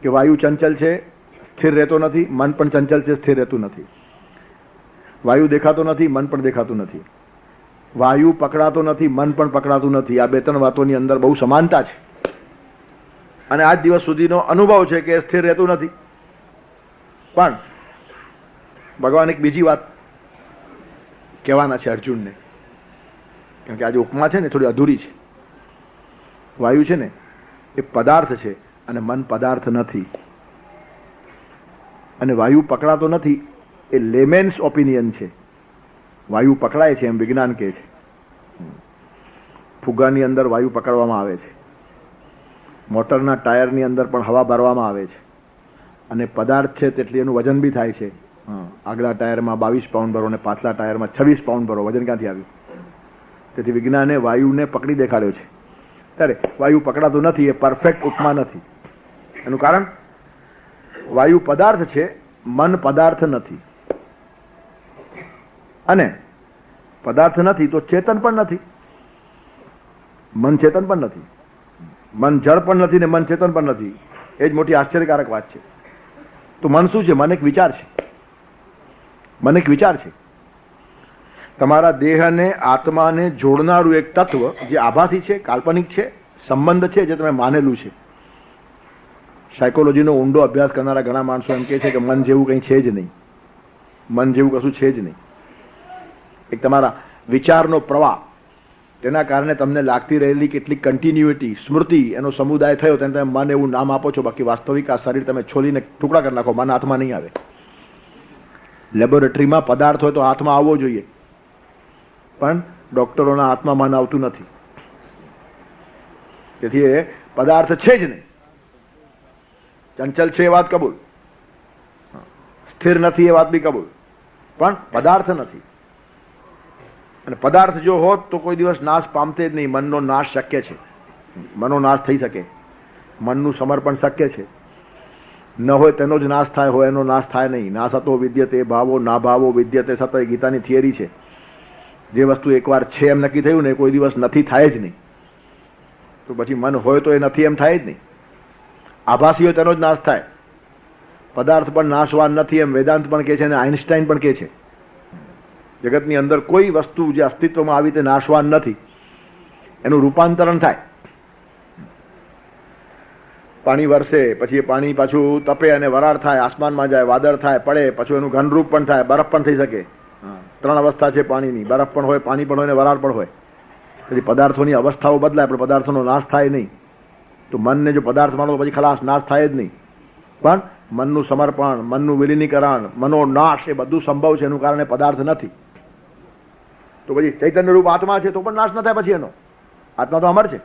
કે વાયુ ચંચલ છે, સ્થિર રહેતો નથી. મન પણ ચંચલ છે, સ્થિર રહેતું નથી. વાયુ દેખાતો નથી, મન પણ દેખાતું નથી. વાયુ પકડાતો નથી, મન પણ પકડાતું નથી. આ બે ત્રણ વાતોની અંદર બહુ સમાનતા છે, અને આજ દિવસ સુધીનો અનુભવ છે કે સ્થિર રહેતું નથી. પણ ભગવાન એક બીજી વાત કહેવાના છે અર્જુનને, કેમ કે આજે ઉપમા છે ને થોડી અધૂરી છે. વાયુ છે ને એ પદાર્થ છે અને મન પદાર્થ નથી, અને વાયુ પકડાતો નથી એ લેમેન્સ ઓપિનિયન છે. વાયુ પકડાય છે એમ વિજ્ઞાન કહે છે. ફુગ્ગાની અંદર વાયુ પકડવામાં આવે છે, મોટરના ટાયરની અંદર પણ હવા ભરવામાં આવે છે, અને પદાર્થ છે તેટલી એનું વજન બી થાય છે. આગલા ટાયરમાં 22 પાઉન્ડ ભરો અને પાછલા ટાયરમાં 26 પાઉન્ડ ભરો, વજન ક્યાંથી આવ્યું? તેથી વિજ્ઞાને વાયુને પકડી દેખાડ્યો છે. ત્યારે વાયુ પકડાતું નથી એ પરફેક્ટ ઉપમા નથી. એનું કારણ વાયુ પદાર્થ છે, મન પદાર્થ નથી. અને પદાર્થ નથી તો ચેતન પણ નથી, મન ચેતન પણ નથી. મન જળ પણ નથી ને મન ચેતન પણ નથી. એ જ મોટી આશ્ચર્યકારક વાત છે. તો મન શું છે? મન એક વિચાર છે. મન એક વિચાર છે. તમારા દેહને આત્માને જોડનારું એક તત્વ જે આભાસી છે, કાલ્પનિક છે, સંબંધ છે, જે તમે માનેલું છે. સાયકોલોજીનો ઊંડો અભ્યાસ કરનારા ઘણા માણસો એમ કહે છે કે મન જેવું કંઈ છે જ નહીં, મન જેવું કશું છે જ નહીં. એક તમારા વિચારનો પ્રવાહ, તેના કારણે તમને લાગતી રહેલી કેટલીક કન્ટિન્યુટી, સ્મૃતિ, એનો સમુદાય થયો, તેને તમે મન એવું નામ આપો છો. બાકી વાસ્તવિક આ શરીર તમે છોલીને ટુકડા કરી નાખો, મન હાથમાં નહીં આવે. લેબોરેટરીમાં પદાર્થ હોય તો હાથમાં આવવો જોઈએ, પણ ડોક્ટરોના હાથમાં મન આવતું નથી. તેથી એ પદાર્થ છે જ નહીં. ચંચલ છે એ વાત કબૂલ, સ્થિર નથી એ વાત બી કબૂલ, પણ પદાર્થ નથી. અને પદાર્થ જો હોત તો કોઈ દિવસ નાશ પામતે જ નહીં. મનનો નાશ શક્ય છે, મનનો નાશ થઈ શકે, મનનું સમર્પણ શક્ય છે. ન હોય તેનો જ નાશ થાય, હોય એનો નાશ થાય નહીં. નાશતો વિદ્યતે ભાવો ના ભાવો વિદ્યતે સત, એ ગીતાની થિયરી છે. જે વસ્તુ એકવાર છે એમ નક્કી થયું ને કોઈ દિવસ નથી થાય જ નહીં. તો પછી મન હોય તો એ નથી એમ થાય જ નહીં. આભાસી હોય તેનો જ નાશ થાય. પદાર્થ પણ નાશવાન નથી એમ વેદાંત પણ કહે છે અને આઇન્સ્ટાઈન પણ કહે છે. જગતની અંદર કોઈ વસ્તુ જે અસ્તિત્વમાં આવી તે નાશવાન નથી, એનું રૂપાંતરણ થાય. પાણી વરસે પછી એ પાણી પાછું તપે અને વરાળ થાય, આસમાનમાં જાય, વાદળ થાય, પડે, પછી એનું ઘનરૂપ પણ થાય, બરફ પણ થઈ શકે. 3 અવસ્થા છે પાણીની, બરફ પણ હોય, પાણી પણ હોય અને વરાળ પણ હોય. પછી પદાર્થોની અવસ્થાઓ બદલાય પણ પદાર્થોનો નાશ થાય નહીં. તો મનને જો પદાર્થ માનો તો પછી ખલાસ, નાશ થાય જ નહીં. પણ મનનું સમર્પણ, મનનું વિલીનીકરણ, મનો નાશ એ બધું સંભવ છે. એનું કારણે પદાર્થ નથી. તો પછી ચૈતન્ય રૂપ આત્મા છે તો પણ નાશ ન થાય. પછી એનો આત્મા તો અમર છે.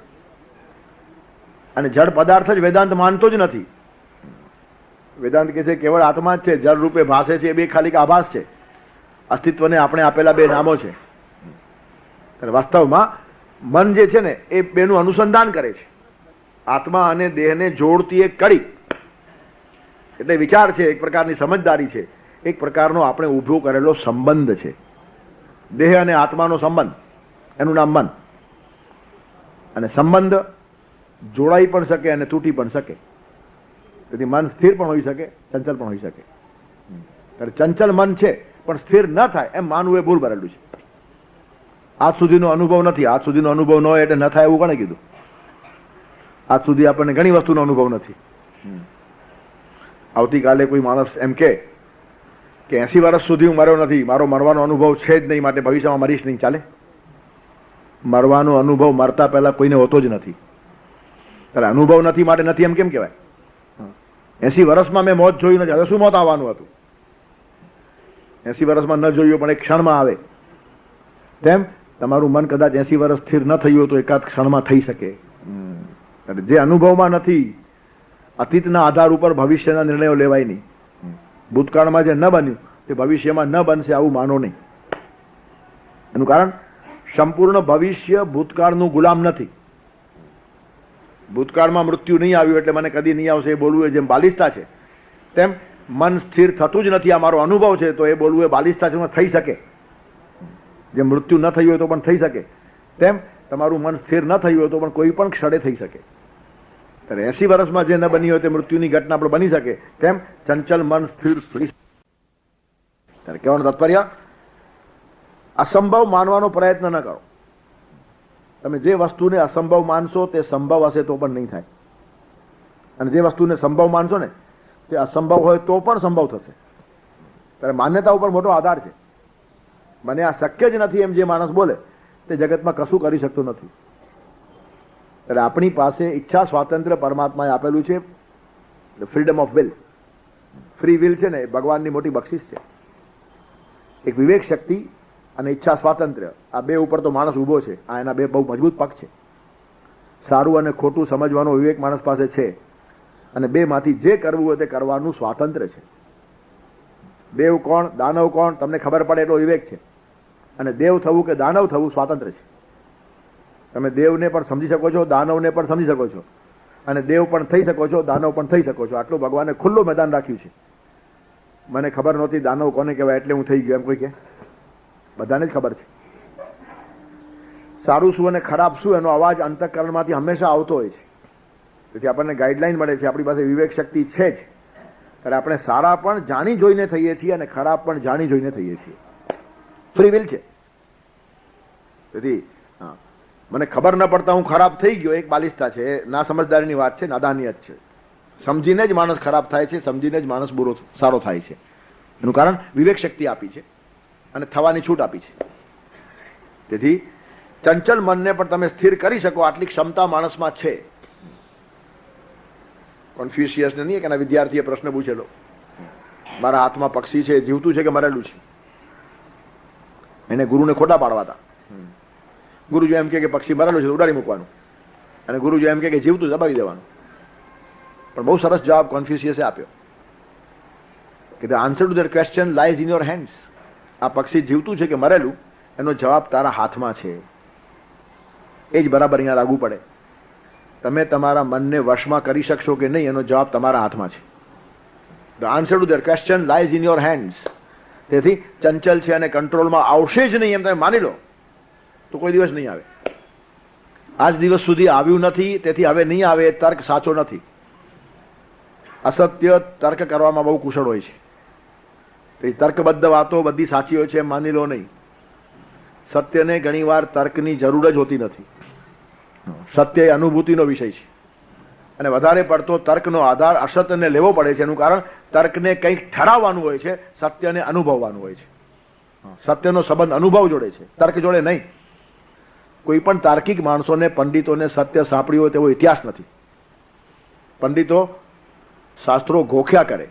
અને જળ પદાર્થ જ વેદાંત માનતો જ નથી. વેદાંત કહે છે કેવળ આત્મા જ છે, જળ રૂપે ભાસે છે, એ બે ખાલી આભાસ છે. અસ્તિત્વને આપણે આપેલા બે નામો છે. વાસ્તવમાં મન જે છે ને એ બેનું અનુસંધાન કરે છે. આત્મા અને દેહને જોડતી એક કડી, એટલે વિચાર છે, એક પ્રકારની સમજદારી છે, એક પ્રકારનો આપણે ઊભો કરેલો સંબંધ છે. દેહ અને આત્માનો સંબંધ, એનું નામ મન. અને સંબંધ જોડાઈ પણ શકે અને તૂટી પણ શકે. તેથી મન સ્થિર પણ હોઈ શકે, ચંચલ પણ હોઈ શકે. ત્યારે ચંચલ મન છે પણ સ્થિર ન થાય એમ માનવું એ ભૂલ ભરેલું છે. આજ સુધીનો અનુભવ નથી. આજ સુધીનો અનુભવ ન હોય એટલે ન થાય એવું કોણે કીધું? આજ સુધી આપણને ઘણી વસ્તુનો અનુભવ નથી. આવતીકાલે કોઈ માણસ એમ કે 80 વર્ષ સુધી હું મર્યો નથી, મારો મરવાનો અનુભવ છે જ નહીં, માટે ભવિષ્યમાં મરીશ નહીં, ચાલે? મરવાનો અનુભવ મરતા પહેલા કોઈને હોતો જ નથી. ત્યારે અનુભવ નથી માટે નથી એમ કેમ કહેવાય? 80 વર્ષમાં મેં મોત જોઈ નથી, હવે શું મોત આવવાનું હતું? 80 વર્ષમાં ન જોયું પણ એક ક્ષણમાં આવે. તેમ તમારું મન કદાચ 80 વર્ષ સ્થિર ન થયું હોય તો એકાદ ક્ષણમાં થઈ શકે. જે અનુભવમાં નથી, અતીતના આધાર ઉપર ભવિષ્યના નિર્ણયો લેવાય નહીં. ભૂતકાળમાં જે ન બન્યું તે ભવિષ્યમાં ન બનશે આવું માનો નહીં. એનું કારણ સંપૂર્ણ ભવિષ્ય ભૂતકાળનું ગુલામ નથી. ભૂતકાળમાં મૃત્યુ નહીં આવ્યું એટલે મને કદી નહીં આવશે એ બોલવું એ જેમ બાલિસ્તા છે, તેમ મન સ્થિર થતું જ નથી આ મારો અનુભવ છે તો એ બોલવું એ બાલિસ્તા છે. થઈ શકે, જે મૃત્યુ ન થયું હોય તો પણ થઈ શકે, તેમ તમારું મન સ્થિર ન થયું હોય તો પણ કોઈ પણ ક્ષણે થઈ શકે. ત્યારે 80 વર્ષમાં જે ન બની હોય તે મૃત્યુની ઘટના પણ બની શકે, તેમ ચંચલ મન સ્થિર થઈ શકે. ત્યારે કહેવાનું તાત્પર્ય, અસંભવ માનવાનો પ્રયત્ન ન કરો. તમે જે વસ્તુને અસંભવ માનશો તે સંભવ હશે તો પણ નહીં થાય, અને જે વસ્તુને સંભવ માનશો ને તે અસંભવ હોય તો પણ સંભવ થશે. ત્યારે માન્યતા ઉપર મોટો આધાર છે. મને આ શક્ય જ નથી એમ જે માણસ બોલે તે જગતમાં કશું કરી શકતો નથી. ત્યારે આપણી પાસે ઈચ્છા સ્વાતંત્ર્ય પરમાત્માએ આપેલું છે, freedom of will. Free will છે ને એ ભગવાનની મોટી બક્ષિસ છે. એક વિવેક શક્તિ અને ઈચ્છા સ્વાતંત્ર્ય, આ બે ઉપર તો માણસ ઉભો છે. આ એના બે બહુ મજબૂત પગ છે. સારું અને ખોટું સમજવાનો વિવેક માણસ પાસે છે, અને બે માંથી જે કરવું હોય તે કરવાનું સ્વાતંત્ર્ય છે. દેવ કોણ દાનવ કોણ તમને ખબર પડે એટલો વિવેક છે, અને દેવ થવું કે દાનવ થવું સ્વાતંત્ર્ય છે. તમે દેવને પણ સમજી શકો છો, દાનવને પણ સમજી શકો છો, અને દેવ પણ થઈ શકો છો, દાનવ પણ થઈ શકો છો. આટલું ભગવાને ખુલ્લું મેદાન રાખ્યું છે. મને ખબર નહોતી દાનવ કોને કહેવાય એટલે હું થઈ ગયો એમ કોઈ કે? બધાને જ ખબર છે. સારું શું અને ખરાબ શું એનો અવાજ અંતઃકરણમાંથી હંમેશા આવતો હોય છે. તેથી આપણને ગાઈડલાઈન મળે છે, આપણી પાસે વિવેક શક્તિ છે જ. ત્યારે આપણે સારા પણ જાણી જોઈને થઈએ છીએ અને ખરાબ પણ જાણી જોઈને થઈએ છીએ. ફ્રી વિલ છે. તેથી મને ખબર ન પડતા હું ખરાબ થઈ ગયો એક બાલિસ્તા છે, ના સમજદારીની વાત છે, નાદાનિયત છે. સમજીને જ માણસ ખરાબ થાય છે, સમજીને જ માણસ સારો થાય છે. એનું કારણ વિવેક શક્તિ આપી છે અને થવાની છૂટ આપી છે. તેથી ચંચલ મનને પણ તમે સ્થિર કરી શકો આટલી ક્ષમતા માણસમાં છે. કોન્ફ્યુશિયસને નહીં કે એના વિદ્યાર્થીએ પ્રશ્ન પૂછેલો, મારા હાથમાં પક્ષી છે, જીવતું છે કે મરેલું છે? એને ગુરુને ખોટા પાડવા હતા. ગુરુજી એમ કે પક્ષી મરેલું છે ઉડાડી મૂકવાનું, અને ગુરુજી એમ કે જીવતું દબાવી દેવાનું. પણ બહુ સરસ જવાબ કોન્ફ્યુશિયસે આપ્યો કે the answer to their question lies in your hands. આ પક્ષી જીવતું છે કે મરેલું એનો જવાબ તારા હાથમાં છે. એ જ બરાબર અહીંયા લાગુ પડે. તમે તમારા મનને વશમાં કરી શકશો કે નહીં એનો જવાબ તમારા હાથમાં છે. The answer to their question lies in your hands. તેથી ચંચલ છે અને કંટ્રોલમાં આવશે જ નહીં એમ તમે માની લો તો કોઈ દિવસ નહીં આવે. આજ દિવસ સુધી આવ્યું નથી તેથી હવે નહીં આવે એ તર્ક સાચો નથી. અસત્ય તર્ક કરવામાં બહુ કુશળ હોય છે. તો તર્કબદ્ધ વાતો બધી સાચી હોય છે એમ માની લો નહીં. સત્યને ઘણીવાર તર્કની જરૂર જ હોતી નથી. સત્ય એ અનુભૂતિનો વિષય છે, અને વધારે પડતો તર્કનો આધાર અસત્યને લેવો પડે છે. એનું કારણ તર્કને કંઈક ઠરાવવાનું હોય છે, સત્યને અનુભવવાનું હોય છે. સત્યનો સંબંધ અનુભવ જોડે છે, તર્ક જોડે નહીં. કોઈ પણ તાર્કિક માણસોને, પંડિતોને સત્ય સાંપડ્યું હોય તેવો ઇતિહાસ નથી. પંડિતો શાસ્ત્રો ગોખ્યા કરે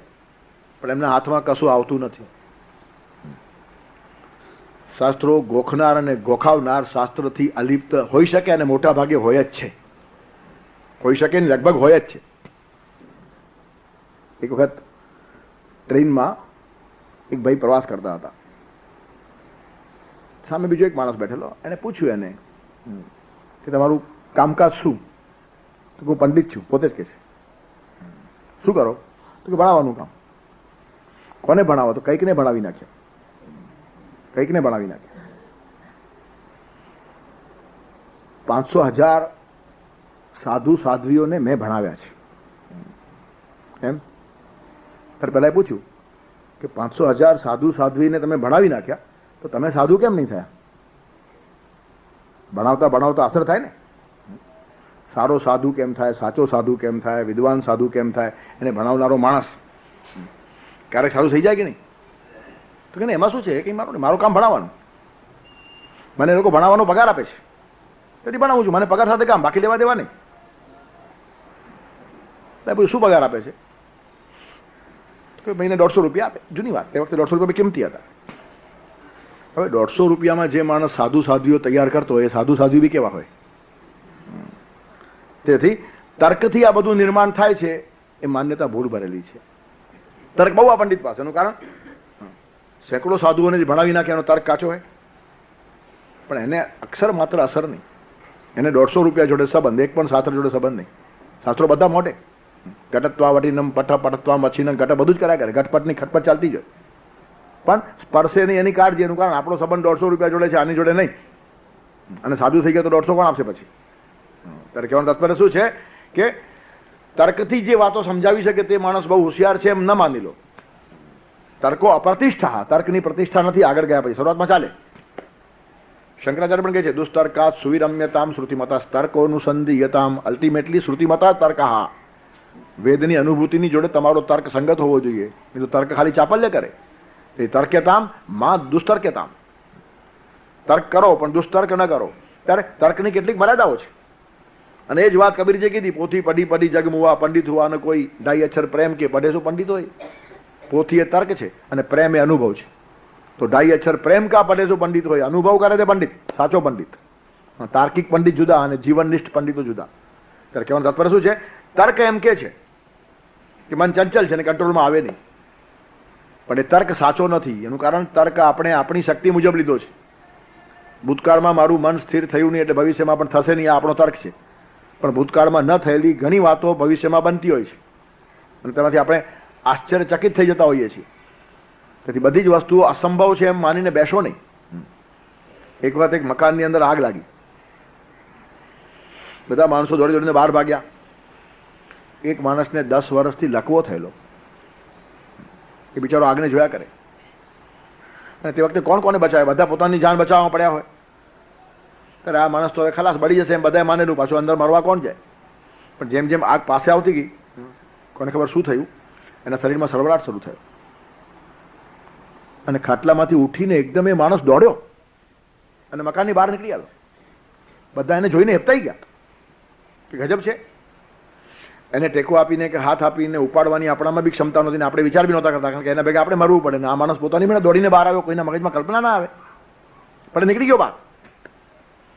પણ એમના હાથમાં કશું આવતું નથી. શાસ્ત્રો ગોખનાર અને ગોખાવનાર શાસ્ત્રથી અલિપ્ત હોઈ શકે, અને મોટા ભાગે હોય જ છે. હોઈ શકે ને લગભગ હોય જ છે. એક વખત ટ્રેનમાં એક ભાઈ પ્રવાસ કરતા હતા. સામે બીજો એક માણસ બેઠેલો. એને પૂછ્યું એને કે તમારું કામકાજ શું? તો હું પંડિત છું, પોતે જ કહે છે. શું કરો? તો કે ભણાવવાનું કામ. કોને ભણાવો? તો કંઈકને ભણાવી નાખ્યા. કંઈકને ભણાવી નાખ્યા. 500,000 સાધુ સાધ્વીઓને મેં ભણાવ્યા છે. એમ પહેલા પૂછ્યું કે 500,000 સાધુ સાધ્વીને તમે ભણાવી નાખ્યા તો તમે સાધુ કેમ નહીં થયા? ભણાવતા ભણાવતા અસર થાય ને. સારો સાધુ કેમ થાય, સાચો સાધુ કેમ થાય, વિદ્વાન સાધુ કેમ થાય? એને ભણાવનારો માણસ ક્યારેક સાધુ થઈ જાય કે નહીં? તો કે એમાં શું છે? કંઈ મારું કામ ભણાવવાનું. મને લોકો ભણાવવાનો પગાર આપે છે તેથી ભણાવું છું. મને પગાર સાથે કામ, બાકી લેવા દેવા નહીં. શું પગાર આપે છે? મહિને 150 રૂપિયા આપે, જૂની વાત, તે વખતે 150 રૂપિયા કિંમતી હતા. હવે 150 રૂપિયામાં જે માણસ સાધુ સાધ્વીઓ તૈયાર કરતો હોય એ સાધુ સાધ્વી બી કેવા હોય. તેથી તર્કથી આ બધું નિર્માણ થાય છે એ માન્યતા ભૂલ ભરેલી છે. તર્ક બહુ આ પંડિત પાસે, એનું કારણ સેંકડો સાધુઓને જ ભણાવી નાખે એનો તર્ક કાચો હોય, પણ એને અક્ષર માત્ર અસર નહીં, એને 150 રૂપિયા જોડે સંબંધ, એક પણ શાસ્ત્ર જોડે સંબંધ નહીં. શાસ્ત્રો બધા મોટે, ઘટત્વા વટીનમ પઠ પટત્વા મચ્છીનમ ઘટ બધું જ કર્યા કરે, ઘટપટની ખટપટ ચાલતી જ હોય, પણ સ્પર્શે નહીં એની કાળજી. એનું કારણ આપણો સંબંધ 150 રૂપિયા જોડે છે, આની જોડે નહીં. અને સાધુ થઈ ગયા તો 150 કોણ આપશે પછી? ત્યારે કહેવાનું તાત્પર્ય શું છે કે તર્કથી જે વાતો સમજાવી શકે તે માણસ બહુ હોશિયાર છે એમ ન માની લો. તર્કો અપ્રતિષ્ઠા, તર્કની પ્રતિષ્ઠા નથી આગળ ગયા પછી, શરૂઆતમાં ચાલે. શંકરાચાર્ય પણ કહે છે દુસ્તર્કાત સુવિરમ્યતામ શ્રુતિમતા તર્કોનુસંધિયતામ, અલ્ટિમેટલી શ્રુતિમતા તર્કઃ. વેદની અનુભૂતિની જોડે તમારો તર્ક સંગત હોવો જોઈએ, નહીં તો તર્ક ખાલી ચાપલ્ય કરે. એ તર્ક્યતામ માં દુસ્તર્ક્યતામ, તર્ક કરો પણ દુસ્તર્ક ન કરો. ત્યારે તર્કની કેટલીક મર્યાદાઓ છે, અને એ જ વાત કબીરજી કીધી, પોથી પડી પડી જગમુવા પંડિત હુવા, અને કોઈ ઢાઈ અક્ષર પ્રેમ કે પઢે શું પંડિત હોય. પોથી એ તર્ક છે અને પ્રેમ એ અનુભવ છે. તો ઢાઈ અક્ષર પ્રેમ કા પઢે શું પંડિત હોય, અનુભવ કરે તે પંડિત, સાચો પંડિત. તાર્કિક પંડિત જુદા અને જીવનનિષ્ઠ પંડિતો જુદા. ત્યારે કહેવાનું તાત્પર્ય શું છે? તર્ક એમ કે છે કે મન ચંચલ છે ને કંટ્રોલમાં આવે નહીં, પણ એ તર્ક સાચો નથી. એનું કારણ તર્ક આપણે આપણી શક્તિ મુજબ લીધો છે. ભૂતકાળમાં મારું મન સ્થિર થયું નહીં એટલે ભવિષ્યમાં પણ થશે નહીં, આ આપણો તર્ક છે. પણ ભૂતકાળમાં ન થયેલી ઘણી વાતો ભવિષ્યમાં બનતી હોય છે, અને તેમાંથી આપણે આશ્ચર્યચકિત થઈ જતા હોઈએ છીએ. તેથી બધી જ વસ્તુઓ અસંભવ છે એમ માનીને બેસો નહીં. એક વખત એક મકાનની અંદર આગ લાગી, બધા માણસો દોડી દોડીને બહાર ભાગ્યા. એક માણસને 10 વર્ષથી લકવો થયેલો, એ બિચારો આગને જોયા કરે. અને તે વખતે કોણ કોને બચાવે? બધા પોતાની જાન બચાવવામાં પડ્યા હોય. ત્યારે આ માણસ તો હવે ખલાસ બળી જશે એમ બધાએ માનેલું, પાછું અંદર મરવા કોણ જાય? પણ જેમ જેમ આગ પાસે આવતી ગઈ, કોને ખબર શું થયું, એના શરીરમાં સળવળાટ શરૂ થયો, અને ખાટલામાંથી ઉઠીને એકદમ એ માણસ દોડ્યો અને મકાનની બહાર નીકળી આવ્યો. બધા એને જોઈને હેપતાઈ ગયા કે ગજબ છે. એને ટેકો આપીને કે હાથ આપીને ઉપાડવાની આપણામાં બી ક્ષમતા નહોતી, ને આપણે વિચાર બી નહોતા કરતા, કારણ કે એના ભેગા આપણે મરવું પડે. ને આ માણસ પોતાની મેળે દોડીને બહાર આવ્યો, કોઈના મગજમાં કલ્પના ના આવે, પણ નીકળી ગયો બહાર.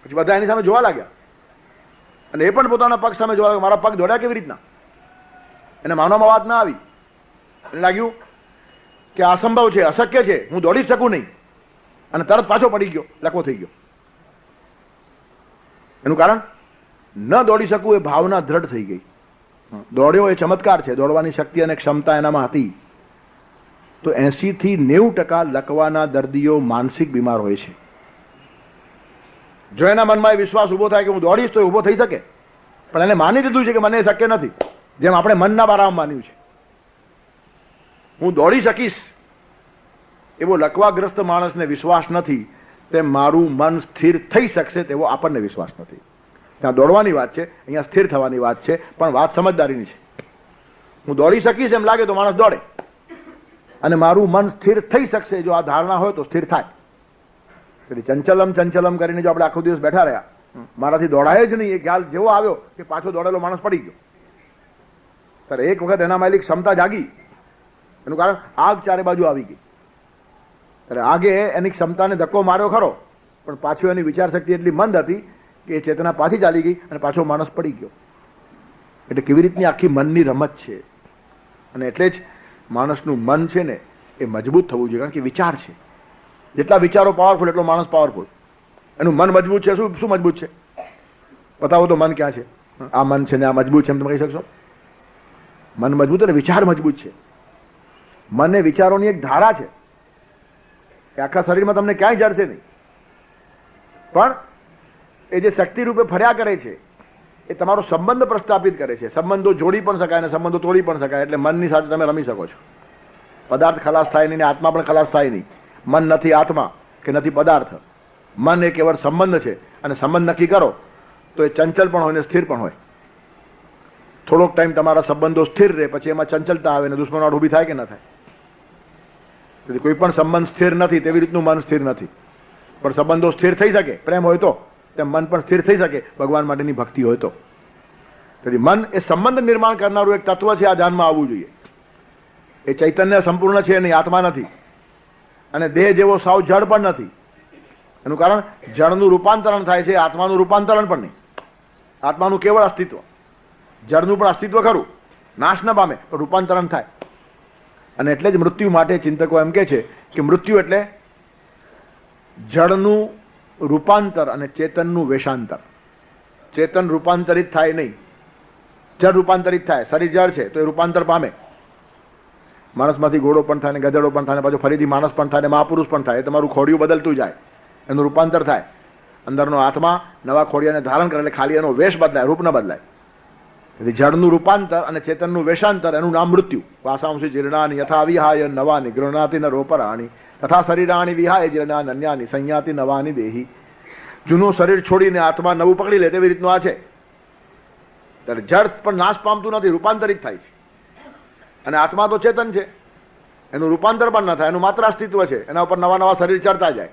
પછી બધા એની સામે જોવા લાગ્યા, અને એ પણ પોતાના પગ સામે જોવા લાગ્યા, મારા પગ દોડ્યા કેવી રીતના. એને માનવામાં વાત ના આવી. એને લાગ્યું કે અસંભવ છે, અશક્ય છે, હું દોડી શકું નહીં, અને તરત પાછો પડી ગયો, લકવો થઈ ગયો. એનું કારણ ન દોડી શકું એ ભાવના દ્રઢ થઈ ગઈ. દોડ્યો એ ચમત્કાર છે, દોડવાની શક્તિ અને ક્ષમતા એનામાં હતી. તો 80 થી 90% લકવાના દર્દીઓ માનસિક બીમાર હોય છે. જો એના મનમાં એ વિશ્વાસ ઉભો થાય કે હું દોડીશ તો એ ઉભો થઈ શકે, પણ એને માની લીધું છે કે મને એ શક્ય નથી, જેમ આપણે મનના બારામાં માન્યું છે હું દોડી શકીશ, એવો લકવાગ્રસ્ત માણસને વિશ્વાસ નથી તેમ મારું મન સ્થિર થઈ શકશે તેવો આપણને વિશ્વાસ નથી. ત્યાં દોડવાની વાત છે, અહીંયા સ્થિર થવાની વાત છે, પણ વાત સમજદારીની છે. હું દોડી શકીશ એમ લાગે તો માણસ દોડે, અને મારું મન સ્થિર થઈ શકશે જો આ ધારણા હોય તો સ્થિર થાય. તેથી ચંચલમ ચંચલમ કરીને જો આપણે આખો દિવસ બેઠા રહ્યા, મારાથી દોડાય જ નહીં, એ ખ્યાલ જેવો આવ્યો કે પાછો દોડેલો માણસ પડી ગયો. ત્યારે એક વખત એનામાં એલી ક્ષમતા જાગી, એનું કારણ આગ ચારે બાજુ આવી ગઈ. ત્યારે આગે એની ક્ષમતાને ધક્કો માર્યો ખરો, પણ પાછું એની વિચાર શક્તિ એટલી મંદ હતી કે એ ચેતના પાછી ચાલી ગઈ અને પાછો માણસ પડી ગયો. એટલે કેવી રીતની આખી મનની રમત છે. અને એટલે જ માણસનું મન છે ને એ મજબૂત થવું જોઈએ, કારણ કે વિચાર છે. જેટલા વિચારો પાવરફુલ એટલો માણસ પાવરફુલ. એનું મન મજબૂત છે. શું મજબૂત છે? બતાવો તો મન ક્યાં છે? આ મન છે ને આ મજબૂત છે એમ તમે કહી શકશો? મન મજબૂત અને વિચાર મજબૂત છે. મન એ વિચારોની એક ધારા છે કે આખા શરીરમાં તમને ક્યાંય જડશે નહીં, પણ એ જે શક્તિ રૂપે ફર્યા કરે છે એ તમારો સંબંધ પ્રસ્થાપિત કરે છે. સંબંધો જોડી પણ શકાય અને સંબંધો તોડી પણ શકાય. એટલે મનની સાથે તમે રમી શકો છો. પદાર્થ ખલાસ થાય નહીં ને આત્મા પણ ખલાસ થાય નહીં. મન નથી આત્મા કે નથી પદાર્થ. મન એ કેવળ સંબંધ છે, અને સંબંધ નક્કી કરો તો એ ચંચલ પણ હોય ને સ્થિર પણ હોય. થોડોક ટાઈમ તમારા સંબંધો સ્થિર રહે, પછી એમાં ચંચલતા આવે ને દુશ્મનાટ ઊભી થાય કે ન થાય. તેથી કોઈ પણ સંબંધ સ્થિર નથી, તેવી રીતનું મન સ્થિર નથી. પણ સંબંધો સ્થિર થઈ શકે, પ્રેમ હોય તો, તેમ મન પણ સ્થિર થઈ શકે ભગવાન માટેની ભક્તિ હોય તો. તેથી મન એ સંબંધ નિર્માણ કરનારું એક તત્વ છે, આ ધ્યાનમાં આવવું જોઈએ. એ ચૈતન્ય સંપૂર્ણ છે નહીં, આત્મા નથી. અને દેહ જેવો સાવ જળ પણ નથી. એનું કારણ જળનું રૂપાંતરણ થાય છે, આત્માનું રૂપાંતરણ પણ નહીં. આત્માનું કેવળ અસ્તિત્વ, જળનું પણ અસ્તિત્વ ખરું, નાશ ન પામે પણ રૂપાંતરણ થાય. અને એટલે જ મૃત્યુ માટે ચિંતકો એમ કે છે કે મૃત્યુ એટલે જળનું રૂપાંતર અને ચેતનનું વેશાંતર. ચેતન રૂપાંતરિત થાય નહીં, જળ રૂપાંતરિત થાય. શરીર જળ છે તો એ રૂપાંતર પામે. માણસમાંથી ઘોડો પણ થાય ને ગધેડો પણ થાય ને પાછું ફરીથી માણસ પણ થાય ને મહાપુરુષ પણ થાય. એ તમારું ખોડિયું બદલતું જાય, એનું રૂપાંતર થાય. અંદરનો આત્મા નવા ખોડિયાને ધારણ કરે એટલે ખાલી એનો વેશ બદલાય, રૂપ ન બદલાય. તેથી જળનું રૂપાંતર અને ચેતનનું વેશાંતર એનું નામ મૃત્યુ. વાસાંશી જીર્ણાની યથા વિહાય નવાની ગૃહનાતિ ન રોપરાણી તથા શરીરાણી વિહાય જીર્ણાન અન્યાની સંયાતિ નવાની દેહી. જૂનું શરીર છોડીને આત્મા નવું પકડી લે તેવી રીતનું આ છે. ત્યારે જળ પણ નાશ પામતું નથી, રૂપાંતરિત થાય છે. અને આત્મા તો ચેતન છે, એનું રૂપાંતર પણ ન થાય, એનું માત્ર અસ્તિત્વ છે. એના ઉપર નવા નવા શરીર ચડતા જાય.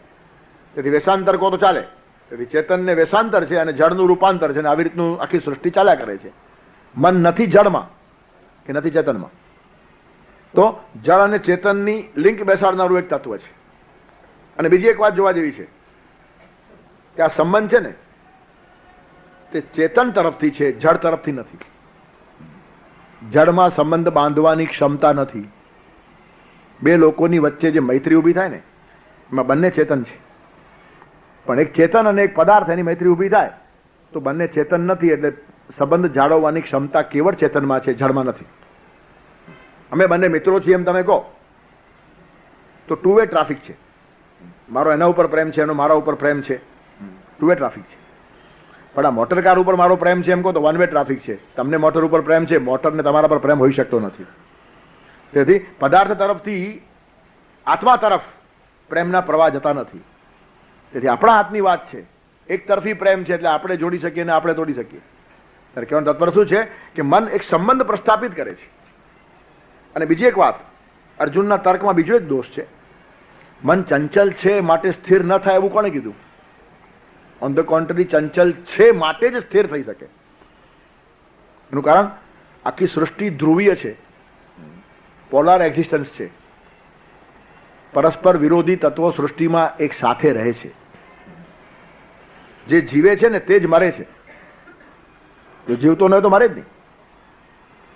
તેથી વેશાંતર કહો તો ચાલે. તેથી ચેતનને વેશાંતર છે અને જળનું રૂપાંતર છે. અને આવી રીતનું આખી સૃષ્ટિ ચાલ્યા કરે છે. મન નથી જળમાં કે નથી ચેતનમાં, તો જળ અને ચેતનની લિંક બેસાડનારું એક તત્વ છે. અને બીજી એક વાત જોવા જેવી છે કે આ સંબંધ છે ને તે ચેતન તરફથી છે, જળ તરફથી નથી. જળમાં સંબંધ બાંધવાની ક્ષમતા નથી. બે લોકોની વચ્ચે જે મૈત્રી ઊભી થાય ને એમાં બંને ચેતન છે, પણ એક ચેતન અને એક પદાર્થ એની મૈત્રી ઊભી થાય તો બંને ચેતન નથી. એટલે સંબંધ જાળવવાની ક્ષમતા કેવળ ચેતનમાં છે, જળમાં નથી. અમે બંને મિત્રો છીએ એમ તમે કહો તો ટુ વે ટ્રાફિક છે. મારો એના ઉપર પ્રેમ છે, એનો મારા ઉપર પ્રેમ છે, ટુ વે ટ્રાફિક છે. પણ આ મોટર કાર ઉપર મારો પ્રેમ છે એમ કહો તો વન વે ટ્રાફિક છે. તમને મોટર ઉપર પ્રેમ છે, મોટરને તમારા પર પ્રેમ હોઈ શકતો નથી. તેથી પદાર્થ તરફથી આત્મા તરફ પ્રેમના પ્રવાહ જતા નથી. તેથી આપણા હાથની વાત છે, એક તરફી પ્રેમ છે એટલે આપણે જોડી શકીએ ને આપણે તોડી શકીએ. ત્યારે કહેવાનું તાત્પર્ય શું છે કે મન એક સંબંધ પ્રસ્થાપિત કરે છે. અને બીજી એક વાત, અર્જુનના તર્કમાં બીજો એક દોષ છે. મન ચંચલ છે માટે સ્થિર ન થાય એવું કોણે કીધું? ઓન ધ કોન્ટ્રી, ચંચલ છે માટે જ સ્થિર થઈ શકે. એનું કારણ આખી સૃષ્ટિ ધ્રુવીય છે, પોલાર એક્ઝિસ્ટન્સ છે. પરસ્પર વિરોધી તત્વો સૃષ્ટિમાં એક સાથે રહે છે. જે જીવે છે ને તે જ મરે છે. જો જીવતો ન હોય તો મરે જ નહીં.